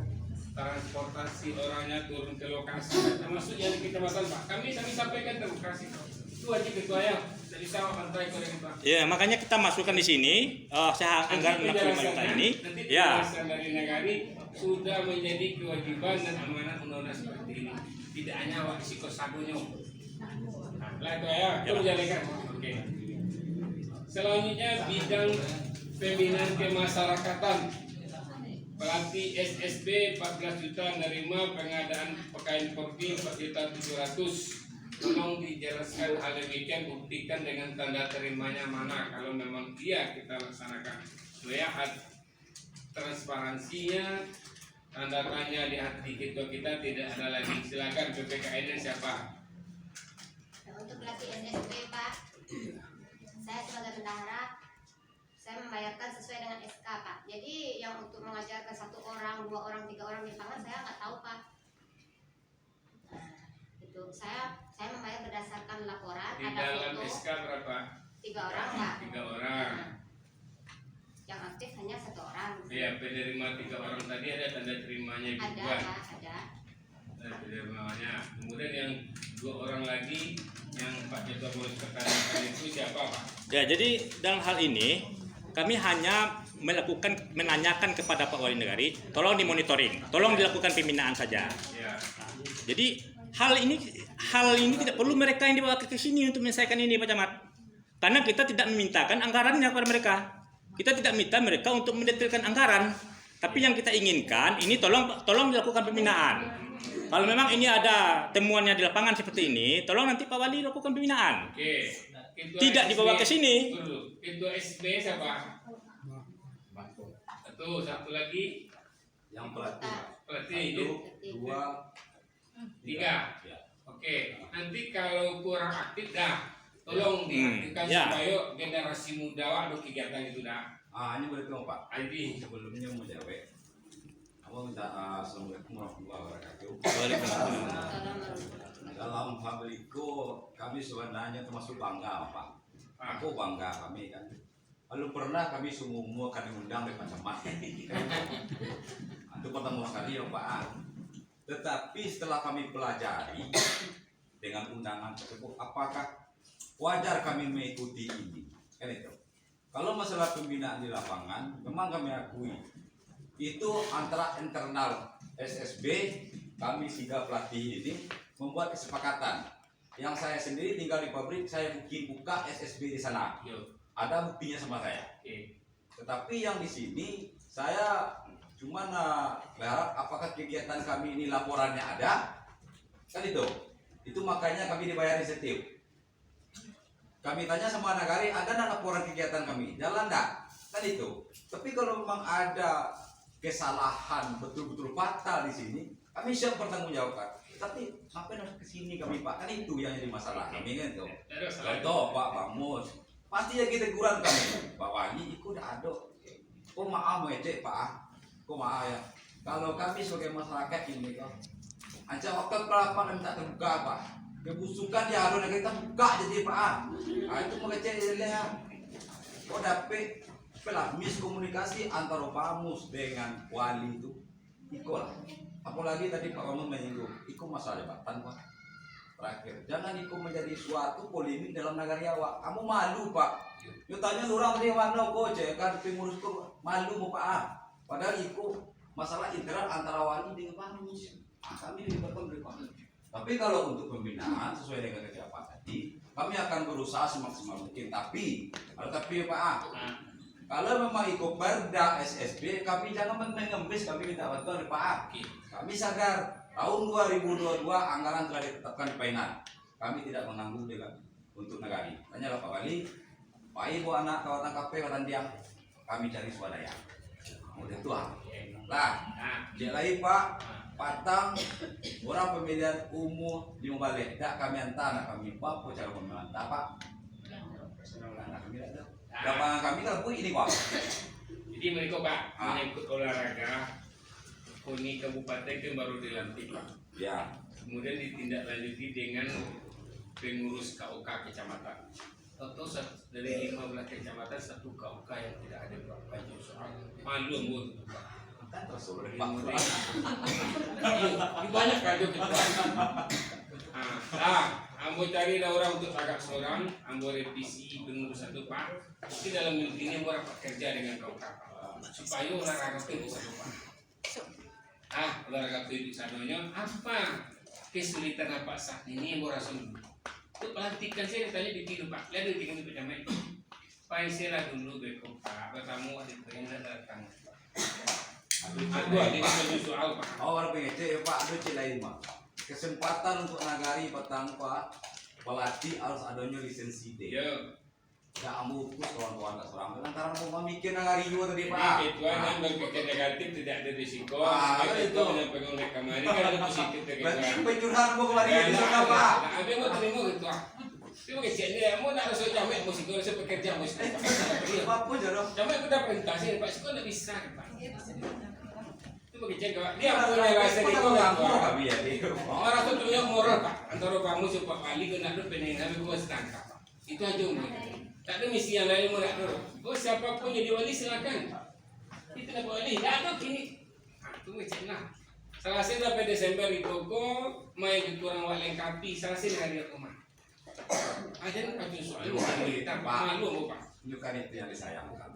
transportasi orangnya turun ke lokasi, termasuk yang di kecamatan Pak. Kami sampaikan ke lokasi. Itu wajib ketua ya. Dari sawah pantai koreng Pak. Ya, makanya kita masukkan di sini saya anggaran 65 juta ini. Nanti Ya. penjelasan dari Nagari sudah menjadi kewajiban dan amanah undang-undang seperti ini. Tidak hanya risiko sagunya. Lah itu ya, itu menjalankan. Oke. Selanjutnya bidang pembinaan kemasyarakatan. Pelatih SSB 14 juta menerima pengadaan pakaian korpi 4.700.000. Tolong dijelaskan hal demikian, buktikan dengan tanda terimanya mana kalau memang iya kita laksanakan. Supaya transparansinya, tanda tanya di hati kita tidak ada lagi. Silakan PPKN siapa? Nah, untuk pelatih SSB Pak, saya sebagai bendahara, saya membayarkan sesuai dengan SK Pak. Jadi yang untuk mengajarkan 1 orang, 2 orang, 3 orang di lapangan saya nggak tahu Pak. Nah, itu saya membayar berdasarkan laporan. Di Ada dalam foto SK berapa? 3 orang Pak. 3 orang. Yang aktif hanya 1 orang. Iya, penerima 3 orang tadi ada tanda terimanya Ada juga. Pak, ada. Tanda terimanya. Kemudian yang 2 orang lagi yang Pak Ketua Boris katakan itu siapa Pak? Ya, jadi dalam hal ini kami hanya menanyakan kepada Pak Wali Negari, tolong dimonitoring, tolong dilakukan pembinaan saja. Ya. Jadi hal ini tidak perlu mereka yang dibawa ke sini untuk menyelesaikan ini Pak Camat. Karena kita tidak memintakan anggarannya kepada mereka. Kita tidak minta mereka untuk mendetailkan anggaran. Tapi yang kita inginkan ini tolong dilakukan pembinaan. Kalau memang ini ada temuannya di lapangan seperti ini, tolong nanti Pak Wali lakukan pembinaan. Oke. Ketua Tidak SB dibawa ke sini. Dulu. Ketua SB siapa? Satu lagi Yang pelatih pelatih itu itu 2 3. ya. Oke. Nanti kalau kurang aktif dah, tolong diaktifkan ya. supaya generasi muda ada kegiatan itu dah. Ini boleh dong Pak. ID. Sebelumnya mau jawab. Aku minta assalamualaikum warahmatullahi wabarakatuh. Dalam hal itu kami sebenarnya termasuk bangga Pak. Aku bangga kami kan. Lalu pernah kami semua kami undang di macam-macam. Itu pertama kali ya Pak. Tetapi setelah kami pelajari dengan undangan tersebut, apakah wajar kami mengikuti ini? Kan itu. Kalau masalah pembinaan di lapangan, memang kami akui itu antara internal SSB, kami 3 pelatih ini membuat kesepakatan. Yang saya sendiri tinggal di pabrik, saya buka SSB di sana. Yo. Ada buktinya sama saya. Oke. Tetapi yang di sini saya cuma berharap apakah kegiatan kami ini laporannya ada, kan itu makanya kami dibayar insentif. Kami tanya sama Nagari, ada nggak laporan kegiatan kami, jalan nggak, kan itu. Tapi kalau memang ada kesalahan betul-betul fatal di sini, kami siap bertanggung jawab. tapi ngapain harus kesini kami Pak? Kan itu yang jadi masalah kami kan tuh. Ada salah. Contoh Pak Bamus, pasti ya kita kurang kami. Pak Wali ikut ada. Oh maaf ngecek Pak. Kok maaf ya. Kalau kami sebagai masyarakat ini kok, ancam waktu kelapa minta terbuka Pak. Kebusukan di alun kita buka jadi Pak. Nah itu mengecek lihat. Kok dapet pelah miskomunikasi antara Bamus dengan Wali itu ikut. Apalagi tadi Pak Bamus menyinggung, ikut masalah jabatan Pak. Terakhir, jangan ikut menjadi suatu polemik dalam negara awak. Kamu malu Pak. Yo tanya orang dari mana kok cek kan pengurus kok malu mau Pak. Padahal ikut masalah internal antara Wali dengan Bamus. Kami dilibatkan dari Bamus. Tapi kalau untuk pembinaan sesuai dengan kebijakan tadi, kami akan berusaha semaksimal mungkin. Tapi Pak, kalau memang ikut Perda SSB, kami jangan mengemis, kami minta bantuan dari Pak. Kami sadar tahun 2022 anggaran telah ditetapkan di Painan. Kami tidak menanggung dengan untuk negari. Tanyalah Pak Wali, Pak Ibu anak kawasan KP kawasan diam, kami cari swadaya. Udah tua. Lah, dia lagi Pak, Patang, orang pemilihan umum di Mubalik. Tak kami hantar anak kami Pak, cara pemilihan Pak. Anak kami ada. Gampang kami kalau ini Pak. Jadi mereka Pak menyangkut olahraga, Koni Kabupaten kan baru dilantik Pak. Ya. Kemudian ditindaklanjuti dengan pengurus KOK kecamatan. Atau dari 15 kecamatan satu KOK yang tidak ada Pak. Baju soal malu itu Pak. Kan terus boleh Kemudian Pak. banyak kan itu Pak. Ambo cari orang untuk agak seorang, ambo revisi pengurus satu Pak. Tapi dalam minggu ini ambo rapat kerja dengan KOK supaya olahraga itu bisa Pak. Olahraga itu sanonya apa kesulitan apa saat ini ambo rasul. Itu pelantikan saya ditanya di tidur Pak. Lihat di tidur itu jamai. Pak saya dulu beko Pak. Bertamu ada pengen datang. Aku ada yang soal Pak. Oh orang pengece Pak, ada lain Pak. Kesempatan untuk nagari petang Pak, pelatih harus adanya lisensi D. Ya. Ya amu fokus kawan-kawan tak seorang. Lantaran mau mikir nagari juga tadi Pak. Jadi ketua yang berpikir negatif tidak ada risiko. Itu menyampaikan oleh kemarin kan ada positif dari Berarti ketua. pencurahan mau kemarin di sana Pak. Ada mau terima ketua. Itu kecilnya, mau tak harus jamek musik, harus bekerja musik. Apa pun jodoh. Jamek udah perintahnya Pak, sekolah tidak bisa Pak. Itu bekerja Pak. Dia punya rasa di Kamu kami ya. orang itu punya moral Pak. Antara kamu Pak Wali kena ada peninggalan gua setangkap Pak. Itu aja umur. Tak ada misi yang lain mau nak dorong. Oh siapapun jadi wali silakan. Itu nak wali. Tak ada kini. Itu macam lah. Selesai sampai Desember itu kok main itu orang wali lengkapi. Selesai hari rumah. Aja nih kacau soal ini. Kita malu Pak. Bukan itu yang disayangkan.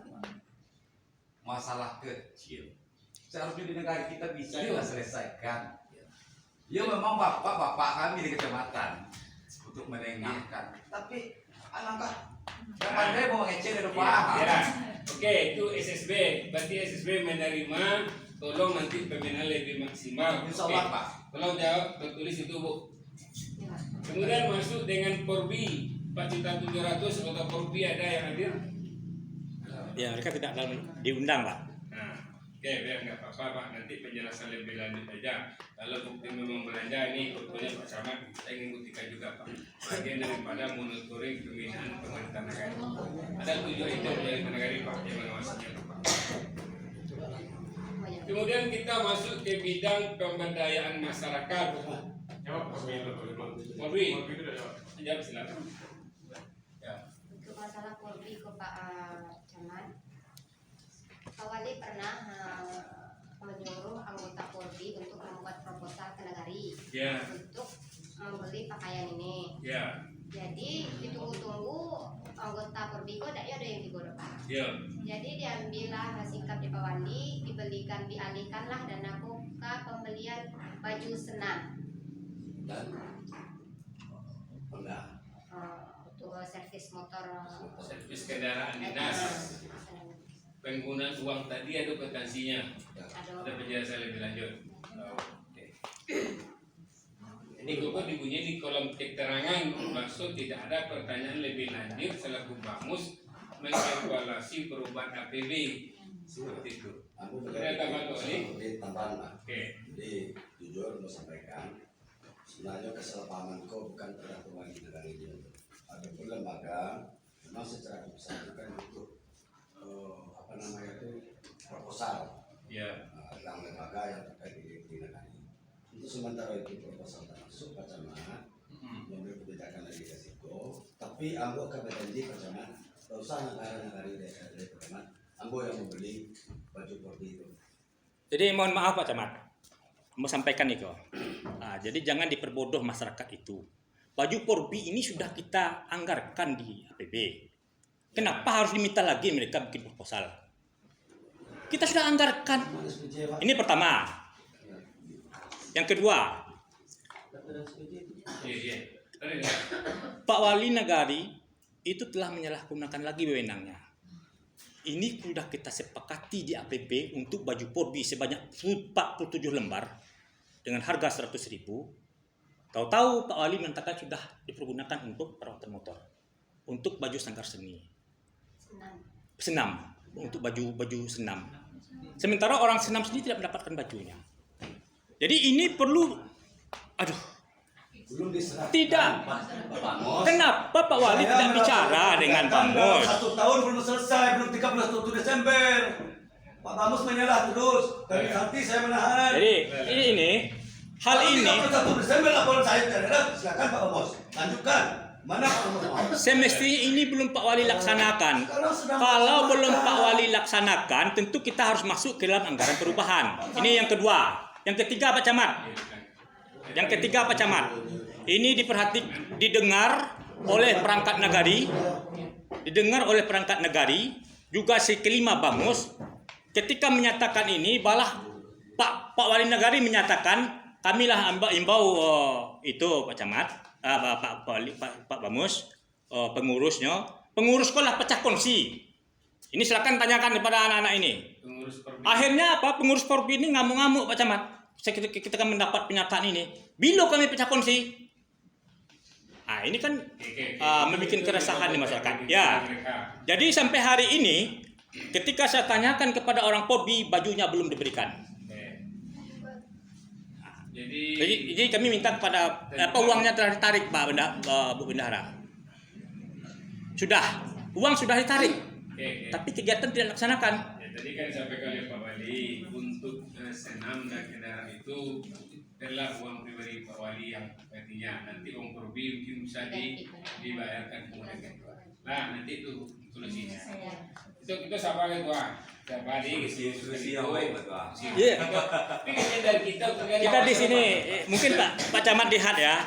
Masalah kecil. Seharusnya di negara kita bisa kita selesaikan. Ya memang bapak-bapak kami di kecamatan untuk menengahkan. Tapi alangkah yang pandai mau ngecek dari Pak. Ya. Oke, itu SSB. Berarti SSB menerima. Tolong nanti pembinaan lebih maksimal. Insya Allah Pak. Tolong jawab tertulis itu Bu. Kemudian masuk dengan Porbi 4.700.000 atau Porbi ada yang hadir? Ya mereka tidak diundang Pak. Nah, oke biar nggak apa-apa Pak. Nanti penjelasan lebih lanjut aja. Kalau bukti memang belanja ini fotonya Pak Camat, saya ingin buktikan juga Pak. Bagian daripada monitoring pembinaan pemerintah negara. Ada 7 item dari negara Pak yang mengawasinya Pak. Kemudian kita masuk ke bidang pemberdayaan masyarakat. Jawab Porbi. Jawab silakan. Ya. Untuk masalah Polri ke Pak Camat, Pak Wali pernah menyuruh anggota Polri untuk membuat proposal ke negari untuk membeli pakaian ini. Ya. Jadi ditunggu-tunggu anggota Polri kok ada yang digodok. Ya. Jadi diambillah sikap di Pak Wali, dialihkanlah danaku ke pembelian baju senam. Dan enggak Untuk servis motor. Servis kendaraan dinas. Penggunaan uang tadi ada potensinya. Ada penjelasan lebih lanjut. Ini kok dibunyi di kolom keterangan maksud tidak ada pertanyaan lebih lanjut selaku Bamus mengevaluasi perubahan APB seperti itu. aku Ada tambahan Pak Wali? seperti tambahan Pak. Oke. Jadi jujur mau sampaikan sebenarnya kesalahpahamanku bukan pada perwakilan negara ini. Adapun lembaga memang secara besar kan untuk apa namanya itu proposal Ya. tentang lembaga yang terkait di negara ini. Untuk sementara itu proposal termasuk Pak Camat memberi kebijakan lagi ke situ. Tapi ambo akan berjanji Pak Camat, tak usah negara-negara dari Pak Camat, ambo yang membeli baju porti itu. Jadi mohon maaf Pak Camat, mau sampaikan itu. Nah, jadi jangan diperbodoh masyarakat itu. Baju Porbi ini sudah kita anggarkan di APB. Kenapa harus diminta lagi mereka bikin proposal? Kita sudah anggarkan. Ini pertama. Yang kedua, Iya. Pak Wali Nagari itu telah menyalahgunakan lagi wewenangnya. Ini sudah kita sepakati di APB untuk baju Porbi sebanyak 47 lembar dengan harga 100.000. Tahu-tahu Pak Wali mengatakan sudah dipergunakan untuk perawatan motor, untuk baju sanggar seni, senam, untuk baju senam. Sementara orang senam sendiri tidak mendapatkan bajunya. Jadi ini perlu, Belum diserahkan. tidak. Pak Bamos. Kenapa Pak Wali tidak bicara dengan Bamos? 1 tahun belum selesai, belum 31 Desember. Pak Bamos menyalah terus. Dari nanti saya menahan. Jadi ini hal Kalau ini 31 Desember laporan saya terhadap, silakan Pak Bamos. Lanjutkan. Mana Pak Bamos? semestinya ini belum Pak Wali laksanakan. Kalau belum Pak Wali laksanakan, tentu kita harus masuk ke dalam anggaran perubahan. Ini yang kedua. Yang ketiga Pak Camat. Yang ketiga Pak Camat. Ini didengar oleh perangkat nagari, juga si kelima Bamos. Ketika menyatakan ini, balah Pak Wali Nagari menyatakan, kamilah imbau itu Pak Camat, Pak Bamos, pengurusnya, pengurus sekolah pecah kongsi. Ini silakan tanyakan kepada anak-anak ini. Akhirnya apa? Pengurus Porbi ini ngamuk-ngamuk Pak Camat. Kita kan mendapat pernyataan ini. Bila kami pecah kongsi. Nah, ini kan membuat keresahan di masyarakat. Ya. Jadi sampai hari ini, ketika saya tanyakan kepada orang Porbi, bajunya belum diberikan. Jadi kami minta kepada uangnya telah ditarik Pak Bu Bendahara. Sudah, uang sudah ditarik. Tapi kegiatan tidak dilaksanakan. Ya, tadi kan disampaikan oleh Pak Wali untuk senam dan kendaraan itu adalah uang pribadi Pak Wali yang artinya nanti uang Porbi mungkin bisa dibayarkan kemudian kedua. Nah nanti itu solusinya. Itu siapa ketua? Siapa di Iya. dari kita Di sini mungkin Pak Camat lihat ya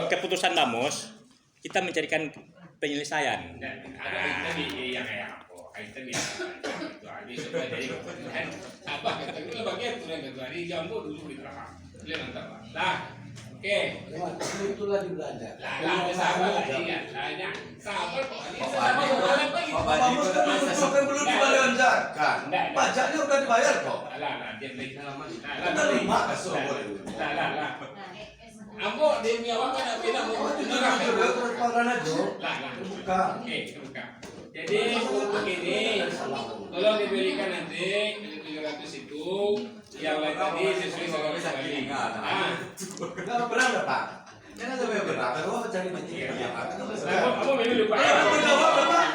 keputusan Bamos, kita mencarikan penyelesaian. Ada item yang kayak apa? Item yang itu ada sebenarnya keputusan apa? Kita bagian turun ketua di jambu dulu di belakang. Boleh mantap Pak. Lah, oke. Itu lagi belanja. Lah, sabar lagi ya. Tanya. Sabar Pak. Ini Pak sama Wali, Pak Bamos kan belum dibayarkan. Pajaknya udah dibayar kok. Lah, dia beli halaman. Udah rumah kasih boleh. Lah. Ambo dia punya uang kan kita mau Terus pangkalan aja. Lah. Buka. Oke, buka. Jadi untuk ini tolong diberikan nanti 700 itu yang lain tadi sesuai dengan sekali. Enggak berapa Pak? Jangan sampai berapa. Kalau cari macam Kamu minum lupa. Kalau mau jawab Pak.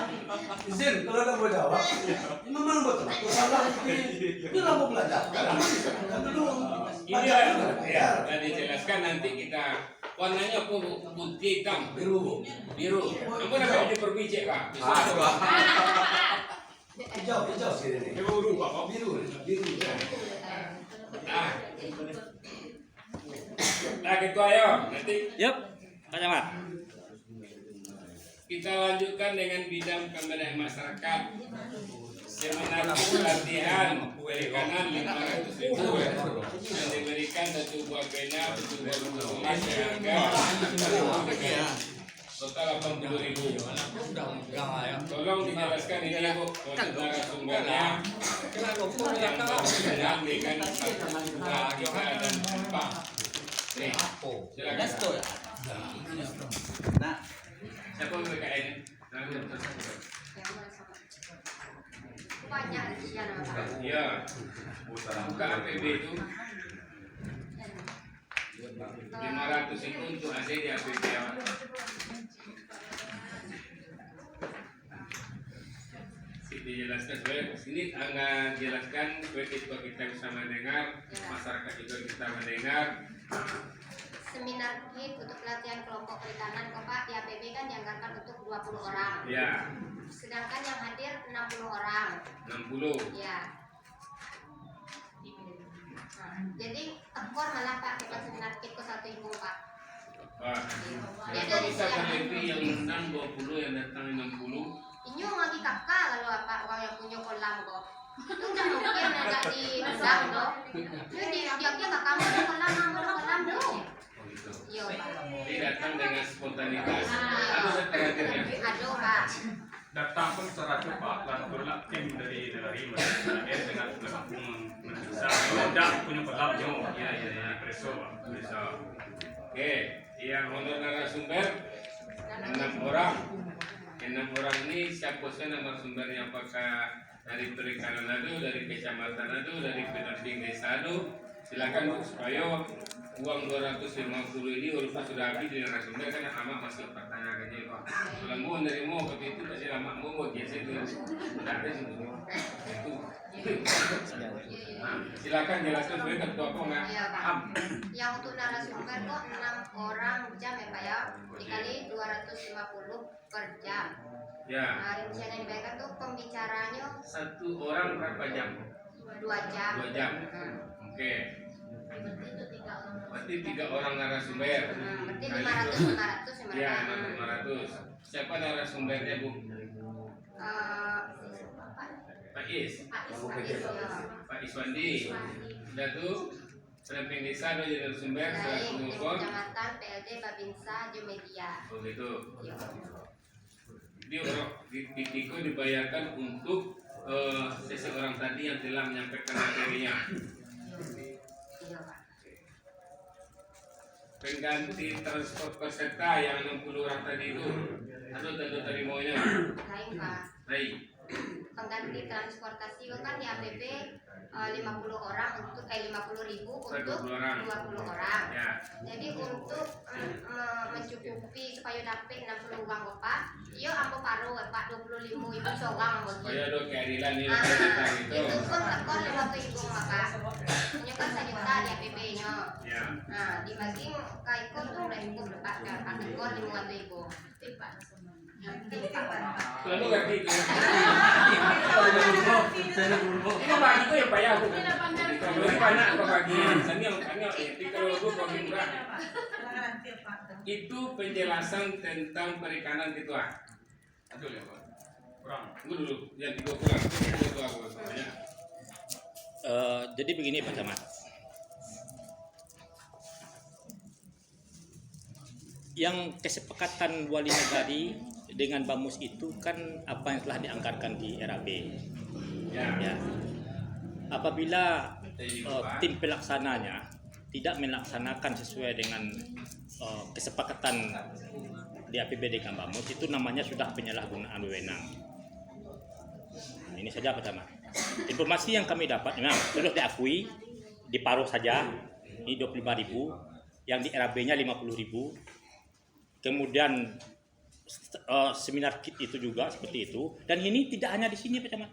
Izin kalau nggak mau jawab. Memang betul. Salah ini lah mau belajar. Dulu. Ini ya, dan dijelaskan nanti kita warnanya putih hitam Biru. Kamu dapat diperbijak Pak. Hijau sini. Biru Pak. Biru. Nah gitu ayo nanti Yap, Pak Camat. kita lanjutkan dengan bidang pemberdayaan masyarakat. Seminar pelatihan perikanan 500.000 yang diberikan 1 buah pena, 1 buah buku tulis seharga total 80.000. Tolong dijelaskan ini Bu untuk narasumbernya yang berkenan dengan kita dan Pak. Silakan. Siapa BKN? Banyak ya nama. Iya. Buka APB itu. 500 itu untuk AC di APB ya. Dijelaskan supaya sini angga jelaskan supaya kita bisa mendengar, masyarakat juga bisa mendengar. Seminar KIT untuk pelatihan kelompok perikanan kok Pak, di APB kan dianggarkan untuk 20 orang. Ya, Sedangkan yang hadir 60 orang. 60. Ya. Jadi ekor malah Pak kita seminar KIT ke 1 ibu Pak. Wah, Dia kok dari bisa siang. berarti yang undang 20 yang datang 60? Ini lagi kakak kalau apa orang yang punya kolam kok. Itu nggak mungkin ada di udang dong. Jadi dia kakak kamu ada kolam dong. Oh gitu. Iya Pak. Dia datang dengan spontanitas. Harus ada hadirnya. Aduh Pak. Datang pun secara cepat dan berlak tim dari Malaysia dengan bergabung bisa tidak punya pelatih Iya. preso Bisa. Oke, yang honor narasumber 6 orang. 6 orang ini siapa saja narasumbernya, apakah dari perikanan Ado, dari kecamatan Ado, dari pendamping desa Ado. Silakan Bu, supaya uang 250 ini urusan sudah habis di narasumber kan lama masih pertanyaan aja Pak. Kalau mau dari mau ke itu pasti lama mau biasa itu tidak ada itu. Nah, silakan jelaskan supaya ketua apa nggak Iya Pak. paham. Yang untuk narasumber kok 6 orang jam ya Pak ya. Dikali 250 per jam. Ya, Nah, rincian yang dibayarkan tuh pembicaranya 1 orang berapa jam? 2 jam. 2 jam. Oke. Berarti 3 orang narasumber. Berarti Kali 500 dua. Ya, 500. Siapa narasumbernya Bu? Pak Is, Pak Iswandi. Sudah tuh pendamping desa ada jadi narasumber Dari selaku Ibu ngomong. Kecamatan PLD Babinsa Jomedia. Oh gitu. Iya. Jadi orang Tiko dibayarkan untuk seseorang tadi yang telah menyampaikan materinya. Iya Pak. Pengganti transport peserta yang 60 orang tadi itu, atau tentu tadi maunya. Lain Pak. Baik. Pengganti transportasi itu kan di APB 50 orang untuk 50.000 untuk 20 orang. 20 orang. Ya. Jadi untuk mencukupi supaya dapat 60 uang Pak, iya ampo paruh Pak 25 itu seorang Supaya bagi. ada keadilan di Ah, peserta gitu. itu pun tekor 50.000 Pak. Ini kan 1 juta di APB-nya. Ya. Nah, dibagi kaiko tuh udah cukup Pak, dapat tekor 50.000. Tipa. Lalu ngerti itu. Ini bagi itu yang bayar Bu. Kalau banyak apa bagi? Misalnya kalau itu bagi murah. Itu penjelasan tentang perikanan gitu ah. Betul ya Pak. Kurang. Tunggu dulu, yang 3 kurang. Itu aku banyak. Jadi begini Pak Camat. Yang kesepakatan wali negari dengan Bamus itu kan apa yang telah dianggarkan di RAB. Ya. Apabila tim pelaksananya tidak melaksanakan sesuai dengan kesepakatan di APB dengan Bamus, itu namanya sudah penyalahgunaan wewenang. Nah, ini saja Pak Camat. Informasi yang kami dapat memang sudah diakui diparuh saja ini 25.000, yang di RAB-nya 50.000. Kemudian seminar KIT itu juga seperti itu, dan ini tidak hanya di sini Pak Camat.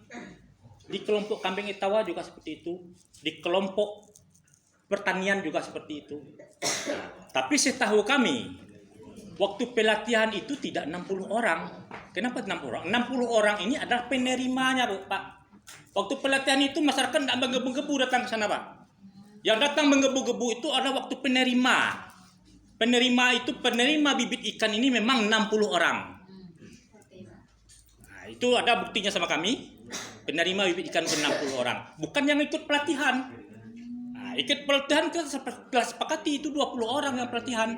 Di kelompok Kambing Etawa juga seperti itu, di kelompok pertanian juga seperti itu. Tapi setahu kami waktu pelatihan itu tidak 60 orang. Kenapa 60 orang? 60 orang ini adalah penerimanya Pak. Waktu pelatihan itu masyarakat tidak menggebu-gebu datang ke sana Pak. Yang datang menggebu-gebu itu adalah waktu penerima. Penerima bibit ikan ini memang 60 orang. Nah, itu ada buktinya sama kami. Penerima bibit ikan itu 60 orang. Bukan yang ikut pelatihan. Nah, ikut pelatihan kita sepakati itu 20 orang yang pelatihan.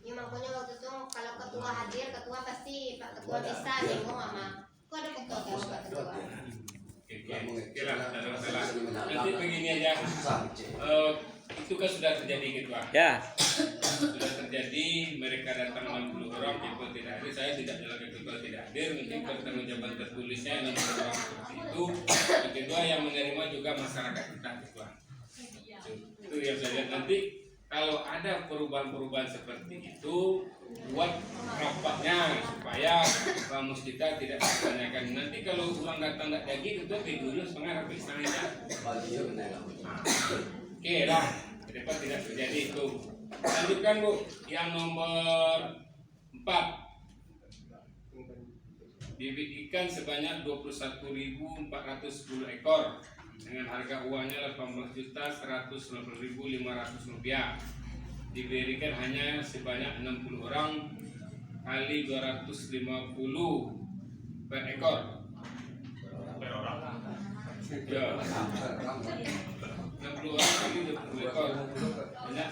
Ya makanya waktu itu kalau ketua hadir, ketua pasti Pak Ketua bisa bingung Mama. Kok ada ketua kalau Pak Ketua? Oke lah, tidak masalah. Nanti begini aja. Itu kan sudah terjadi gitu ah. Ya. Sudah terjadi, mereka datang 60 orang, people tidak hadir. Saya tidak nyalakan people tidak hadir. Mungkin pertanggungjawaban tertulisnya 60 orang seperti itu. Yang kedua yang menerima juga masyarakat kita gitu ah. itu yang saya lihat nanti kalau ada perubahan-perubahan seperti itu buat rapatnya supaya bamus kita tidak ditanyakan. Nanti kalau orang datang tak jadi itu dulu setengah habis setengah. Oke lah, ke depan tidak terjadi itu. Lanjutkan Bu, yang nomor 4. Bibit ikan sebanyak 21.410 ekor dengan harga uangnya 18.190.500 rupiah. Diberikan hanya sebanyak 60 orang kali 250 per ekor. Per orang. Ya. 60 orang kali 20 ekor. Banyak.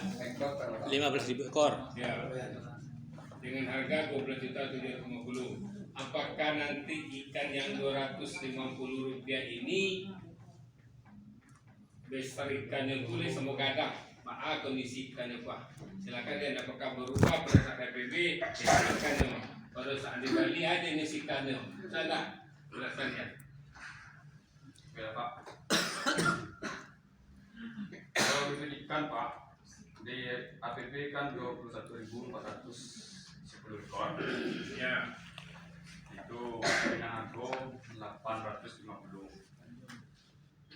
15.000 ekor. Ya. Dengan harga 12.750. Apakah nanti ikan yang 250 rupiah ini besar ikannya boleh semoga ada kondisi ikannya Pak. Silakan dia apakah berubah pada saat PPB ikannya pada saat di Bali ada ini ikannya sana jelasannya. Ya Pak. Kalau bibit ikan Pak di APB kan 21.410 ekor. Ya. Itu dengan harga 850.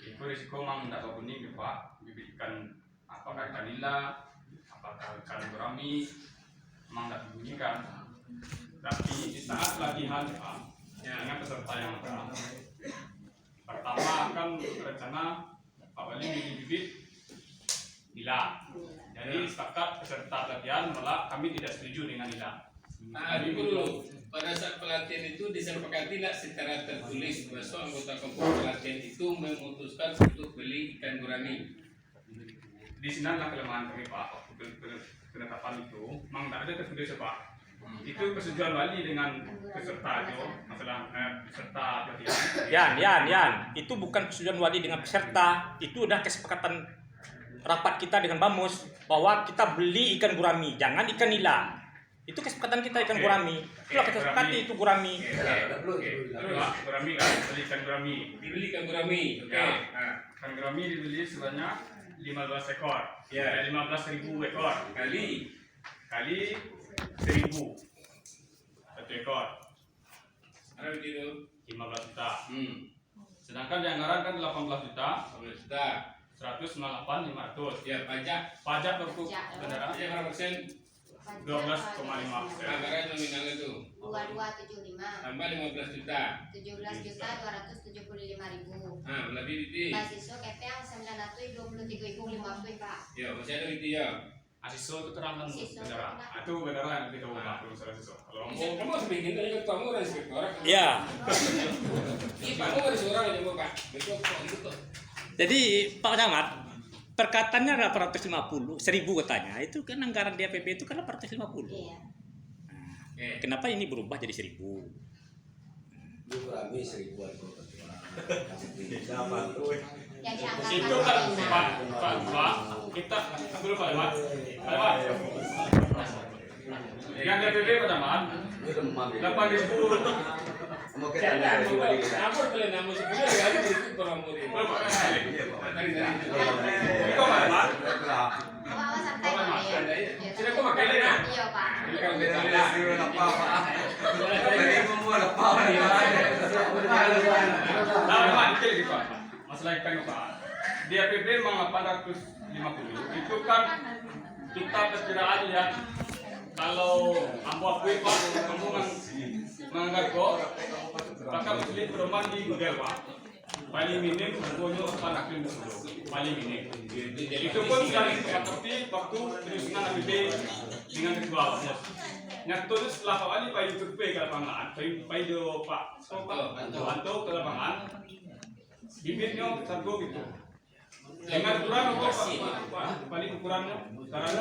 Itu risiko memang tidak kuning ya Pak. Bibit ikan apakah ikan nila, apakah ikan gurami, memang tidak dibunyikan. Tapi di saat latihan Pak, dengan peserta yang ada, pertama akan rencana Pak Wali bibit nila. Jadi setakat peserta latihan malah kami tidak setuju dengan nila. Dulu pada saat pelatihan itu disepakati tidak secara tertulis bahwa anggota kelompok pelatihan itu memutuskan untuk beli ikan gurami. Di sini adalah kelemahan kami Pak. Penetapan itu memang tidak ada tertulis Pak. Itu persetujuan wali dengan peserta itu masalah peserta pelatihan. Yan, itu bukan persetujuan wali dengan peserta, itu udah kesepakatan rapat kita dengan Bamus bahwa kita beli ikan gurami, jangan ikan nila. Itu kesepakatan kita ikan gurami. Itulah kita sepakati itu gurami. Gurami kan, beli ikan gurami. Dibeli ikan gurami. Oke. Ikan gurami dibeli sebanyak 15 ekor. Ya. 15.000 ekor Kali 1.000 satu ekor. ada begitu. 15 juta. Hmm. Sedangkan yang anggaran kan 18 juta. 15 juta. 198.500. Ya pajak. Pajak untuk Pajak. kendaraan Pajak berapa persen? 12,5%. Anggaran nominalnya itu 2275 tambah 15 juta. 17.275.000. Nah, lebih itu. Mahasiswa kepeng 923.050 Pak. Ya, masih ada itu ya. Asiso itu keterangan Asiso. kendaraan. Itu kendaraan yang kita ubah dulu salah Asiso. Kalau Kamu harus bikin itu kamu harus orang. Ya. Iya, kamu harus orang aja Pak. Betul kok itu. Jadi Pak Camat, perkataannya 850, 1.000 katanya. Itu kan anggaran di APB itu kan 850. Iya. Kenapa ini berubah jadi 1.000? Itu gurami 1.000 ekor. Yang itu dianggarkan Pak, kita dulu Pak Lemat. Yang DPP Pak Camat, 8.000. Mau kita ada di balik kita. Aku boleh nama sebenarnya kali itu promo ini. Boleh Pak. Dari. Itu Pak Lemat. Bawa santai Pak ya. Sudah kau pakai ini kan? Iya Pak. Kan kita Masalah ikan Pak. Di APB memang 850. Itu kan kita perkiraan lihat kalau ambo akui Pak, kamu menganggap kok maka mesti perumahan di model Pak. Paling minim harganya 850. Paling minim. Itu pun dari seperti waktu penyusunan APB dengan ketua Bos. Yang terus setelah Pak Ali Pak Yusuf ke lapangan, Pak Ido Pak Sopanto ke lapangan, bibitnya satu gitu. Dengan ukuran untuk paling ukurannya karena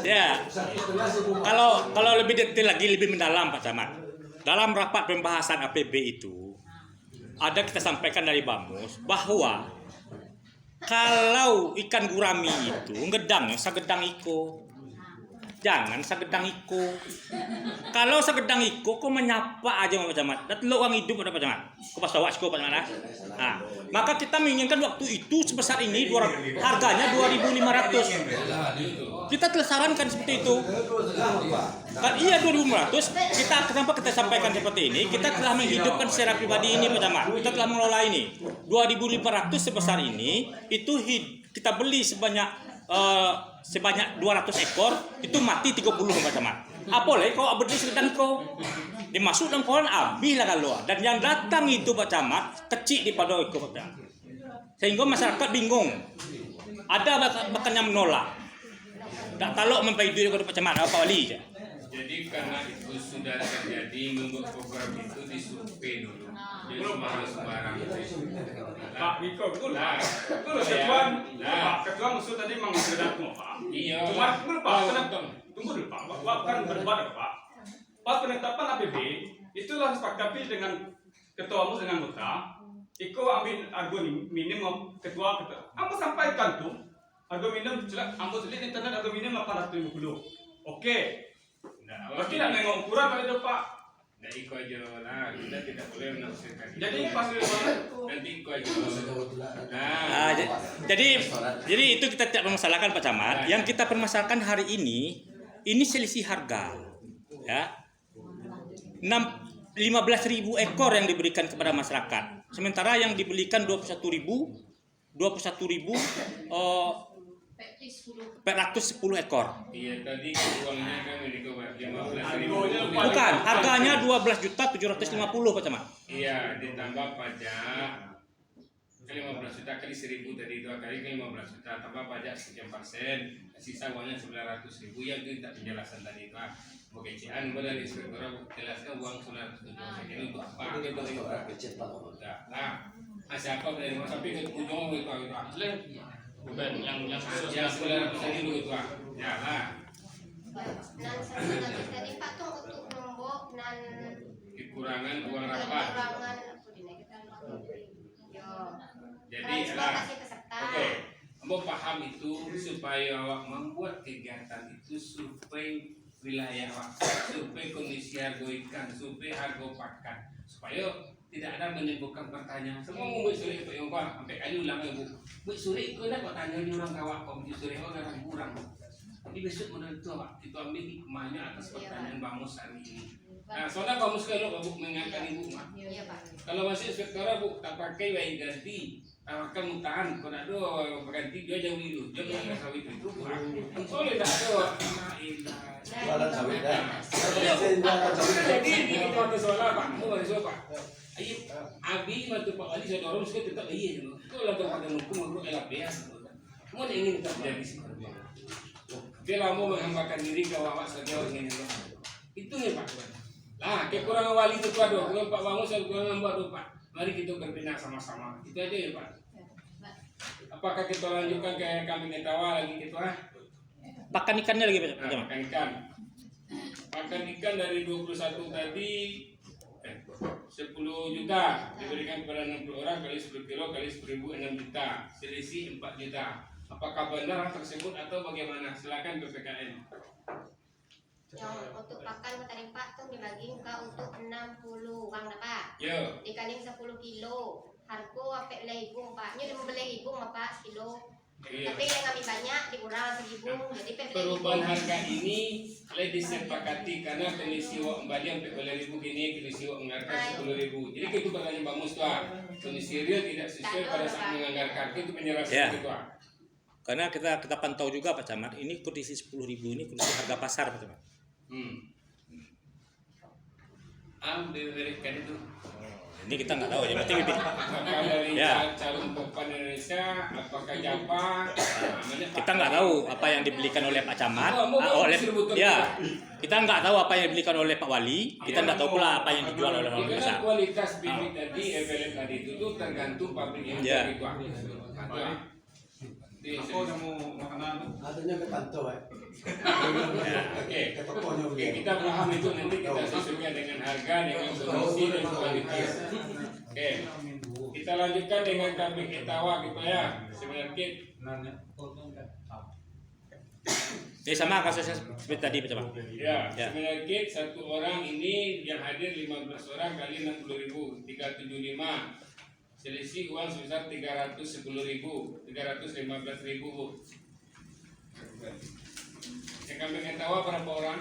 Ya. Kalau lebih detail lagi, lebih mendalam Pak Camat. Dalam rapat pembahasan APB itu ada kita sampaikan dari Bamus bahwa kalau ikan gurami itu gedangnya sagedang iko jangan sagedang iko. Kalau sagedang iko, kau menyapa aja Pak Camat. Dan teluk orang hidup ada Pak Camat. Kau pas tawas kau Pak Camat. Nah, maka kita menginginkan waktu itu sebesar ini harganya 2.500. Kita telah sarankan seperti itu. Kan iya 2.500. Kenapa kita sampaikan seperti ini? Kita telah menghidupkan secara pribadi ini Pak Camat. Kita telah mengelola ini. 2.500 sebesar ini itu kita beli sebanyak 200 ekor itu mati 30 Pak Camat. Apalagi kau abdi sedang kau dimasuk dalam koran habis lah kalau. Dan yang datang itu Pak Camat kecil daripada itu Pak Camat. Sehingga masyarakat bingung. Ada bahkan yang menolak. Tak talok mempai duit kepada Pak Camat Pak Wali je. Jadi karena itu sudah terjadi membuat program itu disurvei dulu. Jadi sembarang Pak Niko betul Nah, betul ya. ketuan Nah. Pak ketua maksud tadi memang sekedar Pak. Iya. Cuma betul Pak, Oh, kenapa? Tunggu dulu Pak, Bapak kan berbuat ya, Pak. Pas penetapan APB itulah sepakati dengan ketuamu dengan anggota. Iko ambil argo minimum ketua. Ambo sampaikan tuh argo minimum jelas. Ambo tulis internet argo minimum 850. Oke. Berarti tidak nengok ukuran kali itu Pak. Nah, iko aja lah. Kita tidak boleh menafsirkan. Jadi pas di mana? Nanti iko aja. Ah, jadi itu kita tidak permasalahkan Pak Camat. Yang kita permasalahkan hari ini selisih harga. Ya. 15.000 ekor yang diberikan kepada masyarakat. Sementara yang dibelikan 21.000 410 ekor. Iya, tadi uangnya kan milik 15.000. Bukan, harganya 12.750 Pak Camat. Iya, ditambah pajak 15 juta kali 1.000 tadi 2 kali ke 15 juta tambah pajak sekian persen, sisa uangnya 900.000 yang kita penjelasan tadi itu. Bukecian boleh inspektor jelaskan uang 900.000 ini untuk apa? Gitu itu. Nah, siapa dari masa sampai ke ujung itu asli bukan yang khusus yang 900.000 itu ya lah. Nan sama tadi Pak tuh untuk nombok nan Kekurangan uang rapat. kekurangan apa di kita yo. Jadi kasih peserta. oke, Ambo paham itu supaya awak membuat kegiatan itu survei wilayah awak, survei kondisi harga ikan, survei harga pakan, supaya tidak ada menimbulkan pertanyaan. Semua mau buat sore Pak Yongpa, sampai kali ulang ya Bu. Buat sore kau dah kau tanya ni orang kawak kau di sore kau orang kurang. Jadi besok modal itu Pak, kita ambil hikmahnya atas pertanyaan Bang Mus hari ini. Nah, soalnya Bang Mus kalau Bu mengingatkan Ibu Mak. Iya Pak. Kalau masih inspektor Bu tak pakai bayi ganti, akan mutahan. Kalau ada ganti dia jauh itu, dia nggak sawit itu kurang. Soalnya tak ada. Jualan sawit dah. Jadi ini kau soal Pak, mau ada soal Pak. Ayo, abi mantu Pak Wali saya dorong sekali tetap iya dulu. Kalau ada pada hukum untuk LPS, mau ingin terjadi seperti itu. Dia mau menghambakan diri ke awak saja ingin itu. Itu nih Pak. Nah, kekurangan wali itu ada. Kalau Pak Bangun saya kurang nambah Pak. Mari kita berbina sama-sama. Itu aja ya Pak. Apakah kita lanjutkan ke kambing ketawa lagi gitu Pakan ikannya lagi Pak Camat. Pakan ikan. Pakan ikan dari 21 tadi 10 juta diberikan kepada 60 orang kali 10 kilo kali 10.000 6 juta selisih 4 juta. Apakah benar tersebut atau bagaimana? Silakan PPKN. Yang untuk pakan tadi Pak tuh dibagi untuk 60 orang dah Pak. Yo. Dikali 10 kilo. Harga apa ibu Pak? Nya 15.000 Pak sekilo. Iya. Tapi yang kami banyak dikurang 1.000. Jadi Perubahan harga ini telah disepakati karena kondisi wak kembali sampai 12.000 kini kondisi wak menganggarkan 10.000. Jadi itu pertanyaan Bang Mustafa. Kondisi real tidak sesuai pada saat menganggarkan itu penjelasan Ya. itu. Karena kita pantau juga Pak Camat, ini kondisi 10.000 ini kondisi harga pasar Pak Camat. Diberikan itu. Ini kita nggak tahu ya, berarti Apakah dari Ya. calon Bapak Indonesia, apakah Japa, kita nggak tahu apa yang dibelikan oleh Pak Camat, kita nggak tahu apa yang dibelikan oleh Pak Wali, kita nggak tahu pula apa yang dijual oleh orang Karena besar. kualitas bibit tadi, evaluate tadi itu tuh tergantung pabrik yang Ya. dari itu. Aku udah mau makanan. Adanya ke pantau Oke, Oke, kita paham itu nanti kita sesuaikan dengan harga, dengan kondisi dan kualitas. Oke, kita lanjutkan dengan kambing etawa gitu ya. Sebenarnya Ini sama kasusnya seperti tadi Pak Camat. Ya, Ya. penyakit satu orang ini yang hadir 15 orang kali 60.000, 375. Selisih uang sebesar 310.000, 315.000. Bu. Yang kami ketahui berapa orang?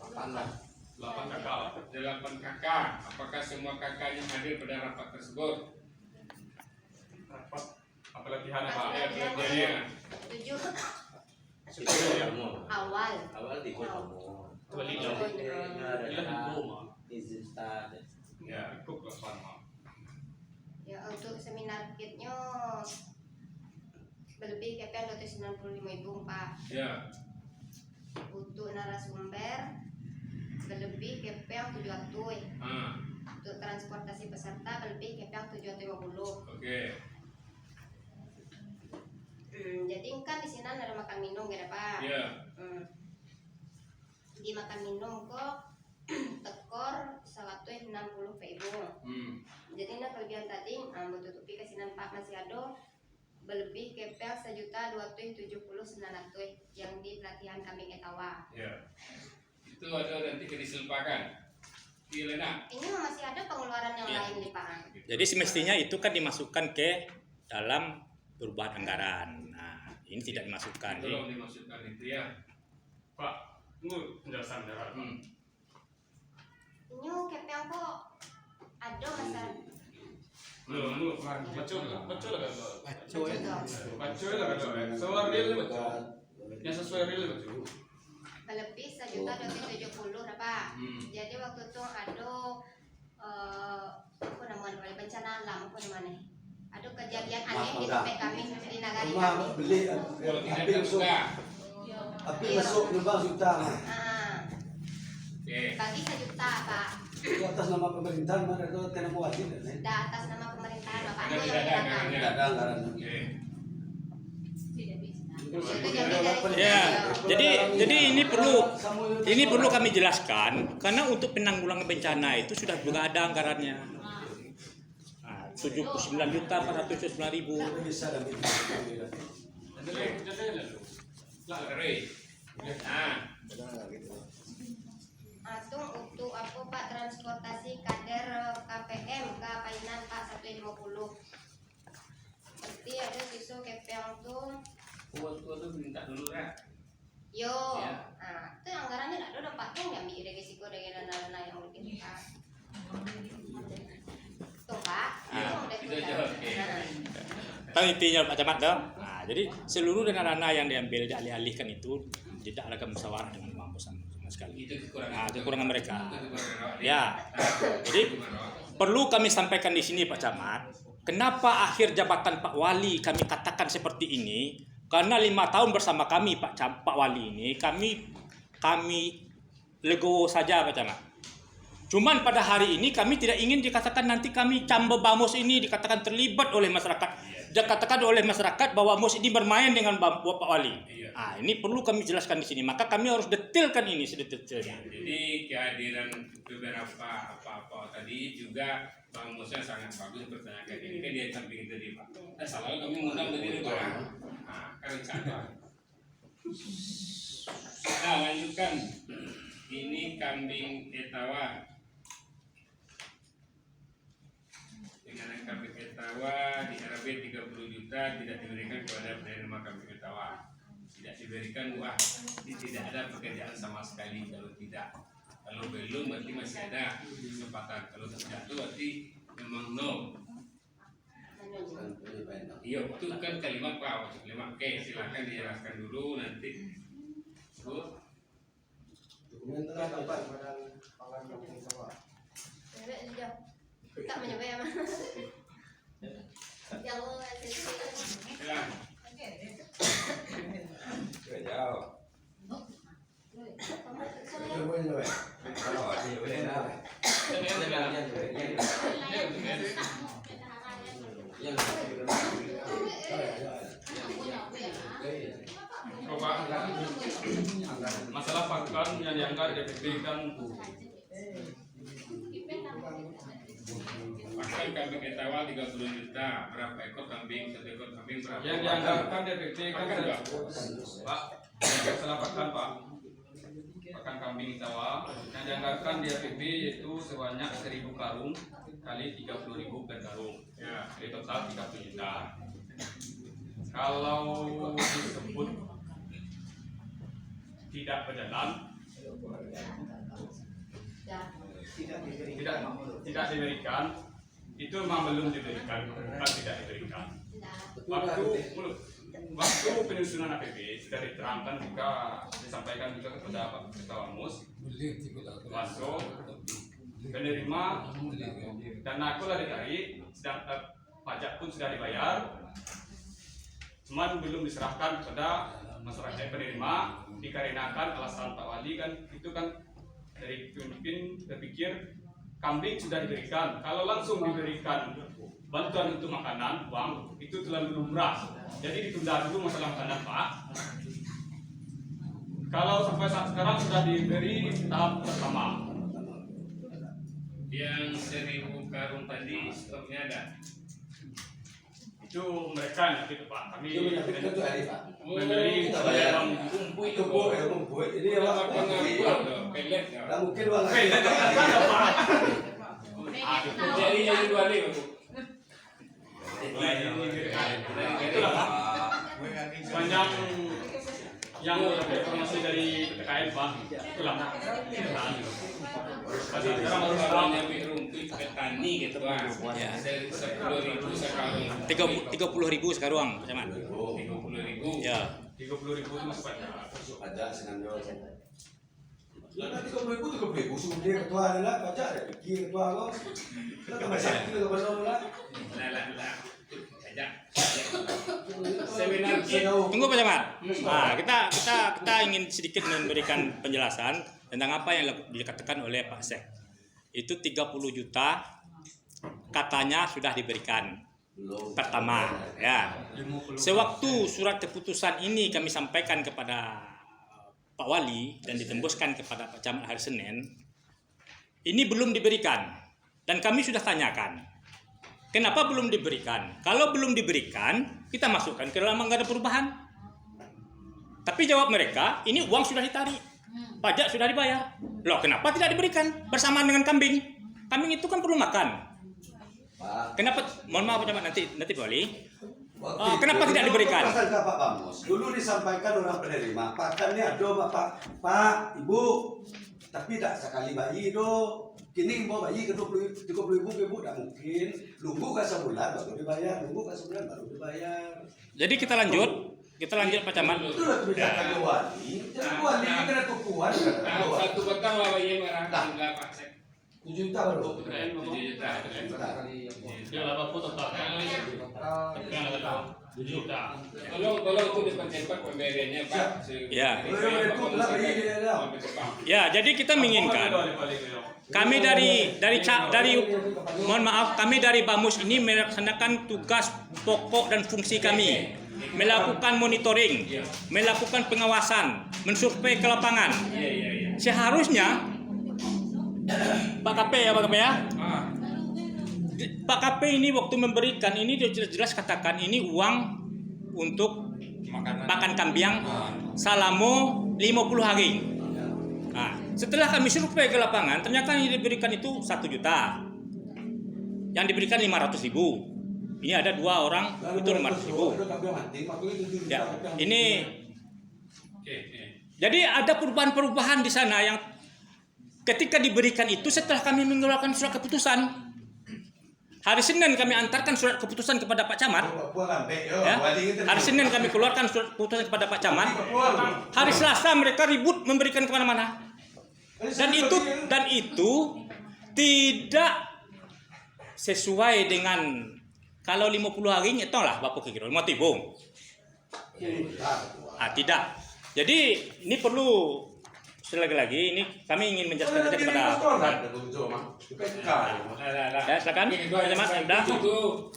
8 kakak. 8 kakak. Apakah semua kakak yang hadir pada rapat tersebut? Rapat apa latihan Pak? Ya, pelatihannya. 7 Sudah awal. awal di kamu. Balik Oh, lagi. iya. Dia di rumah. Izin start. Ya. Cukup lah Pak. Ya, untuk seminar kitnya lebih KPR 295.000 Pak. Ya. Untuk narasumber lebih KPR 700. Ah, Untuk transportasi peserta lebih KPR 750. oke. Jadi kan di sini ada makan minum gitu Pak. Ya. Di makan minum kok tekor 160 ribu. Jadi nah kelebihan tadi tutupi kesinan Pak masih ada berlebih KPR 1.279.900 yang di pelatihan kambing etawa. Ya. Itu ada nanti ke diselupakan. Iya, Lena. Ini masih ada pengeluaran yang Iya. lain nih Pak. Jadi semestinya itu kan dimasukkan ke dalam perubahan anggaran. Nah, ini tidak dimasukkan. Jadi, Tolong dimasukkan itu ya. Pak, tunggu penjelasan dari Pak. Ini KPR kok ada masa Belum, baca lah kan? Betul. Sesuai real baca. Yang sesuai real baca. Lebih 1.270.000 Pak. Jadi waktu itu ada apa namanya bencana alam apa namanya? Ada kejadian aneh di tempat kami di nagari Rumah kami. beli Kalau tidak api masuk, terbuka. api masuk nyumbang juta. Oke. Bagi 1 juta Pak. Itu atas nama pemerintahan mana itu kena mewakili kan? Dah atas nama pemerintahan Bapak Ada yang tidak ada datang. anggarannya. Tidak ada anggaran. Oke. Itu jadi dari ya, jadi ini perlu kami jelaskan karena untuk penanggulangan bencana itu sudah juga ada anggarannya. Nah, 79.409.000. Bisa dan bisa. Terus. Nah, Atung untuk apa Pak transportasi kader KPM ke Painan Pak 150. Berarti ada siswa KPM tuh tua tuh minta dulu ya. yo. Ya. Nah, itu anggarannya tidak ada Pak yang ambil resiko dengan dana yang lebih Pak. Tuh Pak, Itu aja, oke. Tapi intinya Pak Camat dah. Nah, jadi seluruh dana-dana yang diambil dialih-alihkan itu tidak ada musyawarah dengan Bambos sama sekali. Itu kekurangan. Nah, itu kekurangan mereka. Itu kekurangan. Ya. Jadi perlu kami sampaikan di sini Pak Camat, kenapa akhir jabatan Pak Wali kami katakan seperti ini? Karena 5 tahun bersama kami Pak Wali ini kami legowo saja Pak Camat. Cuman pada hari ini kami tidak ingin dikatakan nanti kami Cambo Bamos ini dikatakan terlibat oleh masyarakat. Dikatakan oleh masyarakat bahwa MOS ini bermain dengan Bapak Wali. Iya. Ah, ini perlu kami jelaskan di sini. Maka kami harus detailkan ini sedetailnya. Jadi kehadiran beberapa apa tadi juga Bang Musa sangat bagus pertanyakan ini kan dia samping tadi Pak. Nah, selalu kami mengundang tadi Pak. Nah, kan cara. Nah, lanjutkan. Ini kambing etawa. Dengan kambing etawa di RB 30 juta tidak diberikan kepada penerima kambing etawa. Tidak diberikan wah, ini tidak ada pekerjaan sama sekali kalau tidak. Kalau belum berarti masih ada kesempatan. Kalau tidak itu berarti memang no. Iya, itu kan kalimat Pak. Kalimat oke, silakan dijelaskan dulu nanti. Bu. Dokumen terakhir Pak pada pangan kampung sawah. Tak menyebut ya Mas. Yang lo Silakan. Jauh. Dokumen juga. Oh, ini boleh dah. Coba masalah pakan yang diangkat DPP kan Pakan kambing etawa 30 juta. Berapa ekor kambing? 1 ekor kambing berapa? yang dianggarkan DPP kan Pakan berapa? Pak Masalah pakan Pak, pakan kambing Jawa yang dianggarkan di APB yaitu sebanyak 1.000 karung kali 30.000 per karung, ya, jadi total 30 juta. Kalau disebut tidak berjalan, tidak diberikan, itu memang belum diberikan, bukan tidak diberikan. Waktu penyusunan APB sudah diterangkan juga, disampaikan juga kepada Pak Ketua Bamus, masuk penerima dana akulah ditarik, pajak pun sudah dibayar, cuman belum diserahkan kepada masyarakat penerima dikarenakan alasan Pak Wali kan itu kan dari pemimpin berpikir kambing sudah diberikan, kalau langsung diberikan bantuan untuk makanan, uang itu terlalu lumrah. Jadi ditunda dulu masalah makanan Pak. Kalau sampai saat sekarang sudah diberi tahap pertama. Yang 1.000 karung tadi stoknya ada. Itu mereka itu Pak. Kami Itu menyebutkan itu hari Pak. memberi kita bayar. uang Kumpul, ini yang pelet. nggak mungkin uang pelet ada Pak. Jadi yang dua nih. Itulah Pak. Sepanjang yang informasi dari TKN Pak, itulah. Tadi sekarang baru sekarang rumput petani gitu Pak. Ya. 10.000 sekarang. 30.000 sekarang, Pak Camat. 30.000. Ya. 30.000 itu masuk pajak. pajak senang jual. Ya nanti 30.000 suruh dia ketua adalah pajak ada pikir ketua lo. Kita tambah sakit kita benar lah. Lah. Sebenarnya Tunggu Pak Camat. Nah, kita ingin sedikit memberikan penjelasan tentang apa yang dikatakan oleh Pak Sek. Itu 30 juta katanya sudah diberikan. Pertama, ya. Sewaktu surat keputusan ini kami sampaikan kepada Pak Wali dan ditembuskan kepada Pak Camat hari Senin, ini belum diberikan dan kami sudah tanyakan. Kenapa belum diberikan? Kalau belum diberikan, kita masukkan ke dalam anggaran perubahan. Tapi jawab mereka, ini uang sudah ditarik, pajak sudah dibayar. Loh, kenapa tidak diberikan bersamaan dengan kambing? Kambing itu kan perlu makan. Pak. Kenapa? Mohon maaf Pak Camat, nanti Pak Wali. Kenapa tidak diberikan? Pak Bamus. Dulu disampaikan orang penerima, pakannya ada Pak, Ibu. Tapi tidak sekali bayi do. Kini mau bayi ke 30.000 ibu tidak mungkin. Nunggu ke sebulan baru dibayar, nunggu ke sebulan baru dibayar. Jadi kita lanjut Pak Camat. Itulah kebijakan Wali. Jadi Wali ini kena tukuan. satu petang lah bayi merah enggak Pak Sek. 7 juta baru. 7 juta. Dia laba pun total. Yang ada 7 juta. Tolong itu dipercepat pemberiannya Pak. Ya. Boleh, Ya, jadi kita menginginkan kami dari mohon maaf, kami dari Bamus ini melaksanakan tugas pokok dan fungsi kami, melakukan monitoring, melakukan pengawasan, mensurvei ke lapangan. Seharusnya Pak KP ya. Pak KP ini waktu memberikan ini dia jelas katakan ini uang untuk makan kambing selama 50 hari. Nah, setelah kami survei ke lapangan, ternyata yang diberikan itu 1 juta. Yang diberikan 500.000. Ini ada 2 orang itu 500.000. Ya, ini. Jadi ada perubahan-perubahan di sana yang ketika diberikan itu setelah kami mengeluarkan surat keputusan. Hari Senin kami antarkan surat keputusan kepada Pak Camat. Ya. Hari Senin kami keluarkan surat keputusan kepada Pak Camat. Hari Selasa mereka ribut memberikan kemana-mana. Dan itu tidak sesuai dengan kalau 50 hari itu lah Bapak kira mau tibung. Tidak. Jadi ini perlu lagi ini kami ingin menjelaskan saja kepada ya silakan Pak Camat. Itu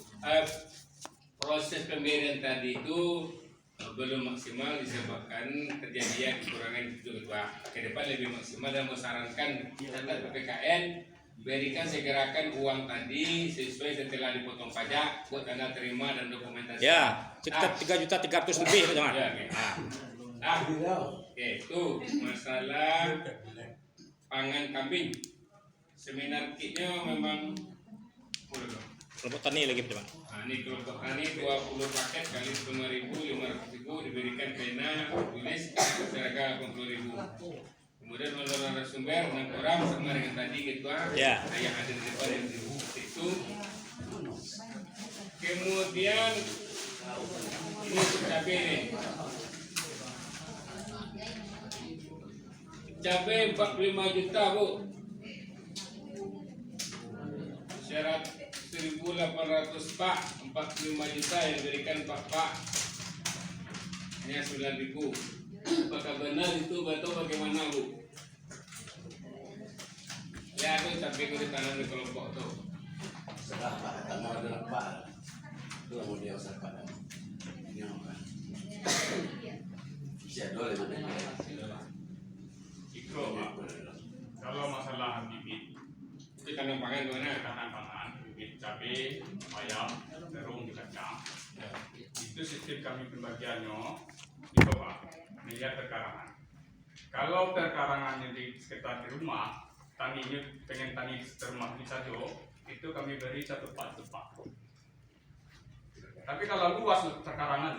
proses pemberian tadi itu belum maksimal disebabkan kejadian kekurangan itu kedua. Ke depan lebih maksimal dan menyarankan standar PPKN berikan segerakan uang tadi sesuai setelah dipotong pajak buat tanda terima dan dokumentasi. Ya, sekitar 3.300.000 lebih Pak Camat. Ya, Oke, itu masalah pangan kambing. Seminar kitnya memang Kelompok tani lagi Pak. nah, ini kelompok tani 20 paket kali 5.500 diberikan pena tulis seragam 80.000. Kemudian menurut narasumber 6 orang sama dengan tadi ketua Ya. yang ada di depan yang itu. Kemudian ini untuk cabai nih. Cabai 45 juta Bu. Syarat 1.800 Pak, 45 juta yang diberikan Pak. Hanya 9.000. Apakah benar itu atau bagaimana Bu? Ya itu cabai itu ditanam di kelompok tuh. Serah Pak, tanah adalah Pak. Itu yang mau dia usahakan. Ini apa? Siap dole mana? Ikro Pak. Kalau masalah bibit, Itu tanam pangan gimana? tanam pangan, bibit cabai, bayam, terung, kacang. Itu sistem kami pembagiannya itu Pak, melihat perkarangan. Kalau perkarangannya di sekitar di rumah, taninya pengen tani rumah di saja, itu kami beri 1 pak Pak. Tapi kalau luas perkarangan,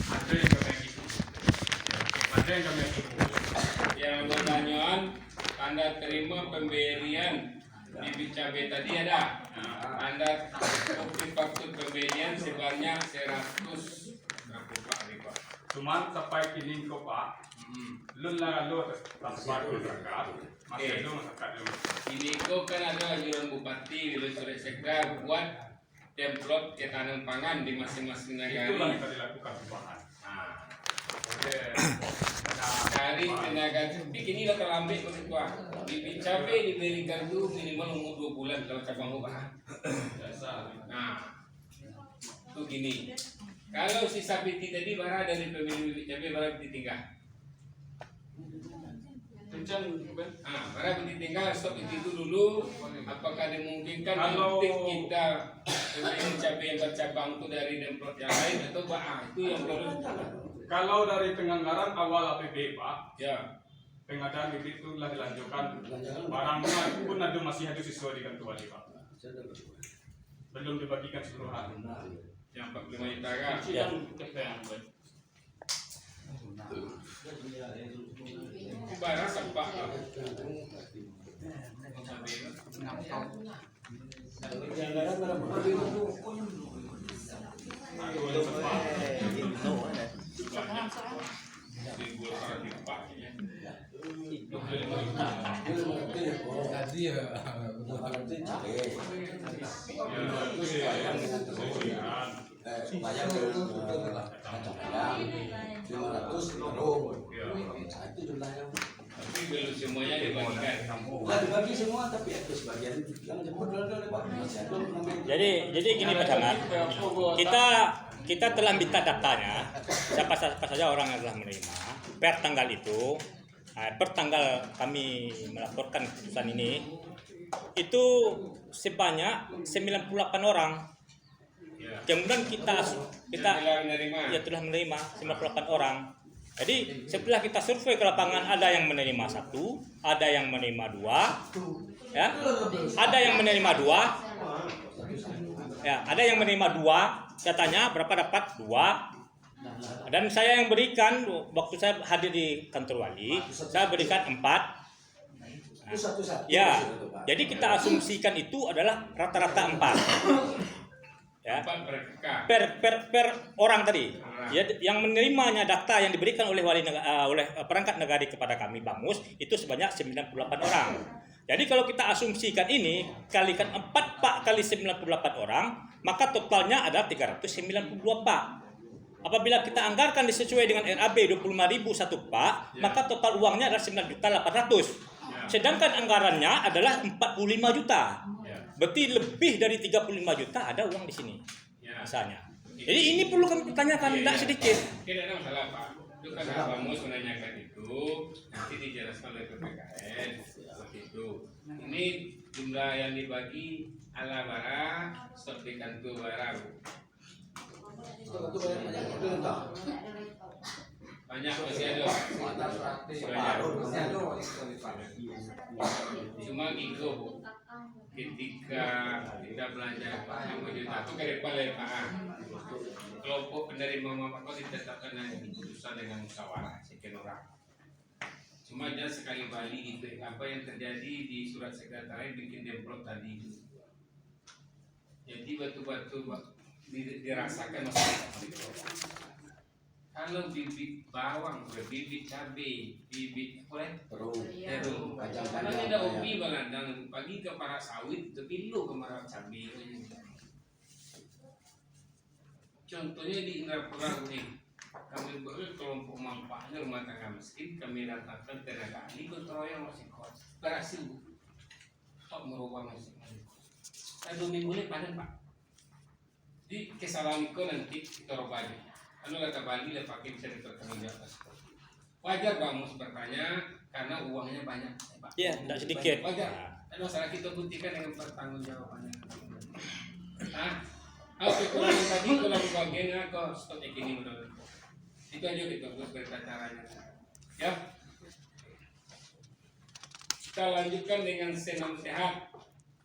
ada yang kami gitu, ada yang kami gitu. Yang pertanyaan Anda terima pemberian bibit cabai tadi ada. Anda bukti faktur pemberian sebanyak 100 berapa Pak ribu. Cuman sampai kini kok Pak, belum lah lo tanpa berangkat, masih itu masyarakat dulu. Ini kok kan ada anjuran bupati di surat sekda buat template ketahanan pangan di masing-masing negara. Itulah yang kita dilakukan perubahan. Nah, Nah, dari tenaga kerja ini lah terlambat ketua. Bibit cabai diberikan dulu minimal umur 2 bulan kalau cabang ubah. biasa. Nah, itu gini. Kalau si sapi tadi barang dari pemilik bibit cabai barang ditinggal. Kencang, Ben. Ah, barang ditinggal stop itu dulu. Apakah dimungkinkan Kalau- untuk kita pemilik cabai yang bercabang itu dari demplot yang lain atau itu yang perlu. Kalau dari penganggaran awal APB Pak, Ya, pengadaan bibit itu telah dilanjutkan. Barangnya pun ada masih ada sesuai dengan tuan Pak. Belum dibagikan seluruhan. yang 45 juta kan. Ya. Barang sempak lah. Bayar kacang-kacang 500 terung. Itu jumlahnya. Tapi belum semuanya dibagikan. Lah dibagi semua tapi ada sebagian yang jemput dulu Pak. Masih ada namanya. Jadi gini Pak Camat, kita telah minta datanya siapa saja orang yang telah menerima per tanggal itu. Per tanggal kami melaporkan keputusan ini itu sebanyak 98 orang. Ya. Kemudian kita Telah menerima. ya telah menerima 98 orang. Jadi setelah kita survei ke lapangan ada yang menerima 1, ada yang menerima 2, ya, ada yang menerima 2, ya, ada yang menerima 2. Katanya berapa dapat 2. Dan saya yang berikan waktu saya hadir di kantor wali, saya berikan 4. Itu satu-satu. Ya, jadi kita asumsikan itu adalah rata-rata 4. Ya. 4 per kakak. Per orang tadi, ya, yang menerimanya data yang diberikan oleh oleh perangkat negara kepada kami Bamus itu sebanyak 98 orang. Jadi kalau kita asumsikan ini kalikan 4 Pak kali 98 orang, maka totalnya ada 392 Pak. Apabila kita anggarkan disesuai dengan RAB 25.000 1 Pak, maka total uangnya adalah 9.800.000. Sedangkan anggarannya adalah 45 juta. Berarti lebih dari 35 juta ada uang di sini. Ya. Misalnya. Jadi ini perlu kami pertanyakan tidak sedikit. Tidak ada masalah Pak. Itu kan Bamus menanyakan itu nanti dijelaskan oleh PPKN seperti itu. Ini jumlah yang dibagi ala barang seperti kantu barang. Itu banyak itu entah. Banyak masih ada. Cuma gitu, ketika kita belanja 5 juta itu ke depan LPA, kelompok penerima manfaat ditetapkan dengan keputusan dengan musyawarah sekian orang. Cuma jangan sekali balik itu apa yang terjadi di surat sekretariat bikin demplot tadi itu. Jadi batu-batu dirasakan masyarakat itu. Kalau bibit bawang, bibit cabai, bibit terung, kalau tidak hobi balandang pagi ke para sawit, tapi lu ke para cabai. Contohnya di Indrapura ini, kami berkelompok manfaatnya rumah tangga miskin, kami datangkan tenaga ahli kontrol masih kuat, berhasil tak merubah masih. Dan 2 minggu ini panen pak. Di kesalahan itu nanti kita rubahnya. Anu kata Bali dia pakai bisa dipertanggung di atas. Wajar Bang Mus bertanya karena uangnya banyak. Iya, tidak sedikit. Wajar. Dan masalah kita buktikan dengan pertanggungjawabannya. Oke, kalau yang tadi kalau bagian kok stop ini menurut. Itu aja kita buat caranya. Ya. Kita lanjutkan dengan senam sehat.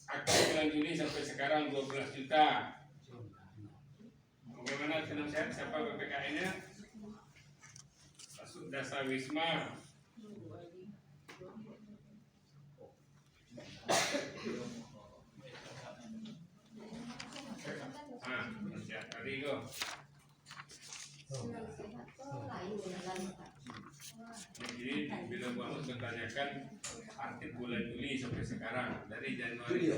Akad bulan Juli sampai sekarang 12 juta. Bagaimana senam sehat? Siapa PPKN-nya? Dasar Wisma. Ya, tadi itu. Jadi bila Bamus bertanyakan aktif bulan Juli sampai sekarang dari Januari.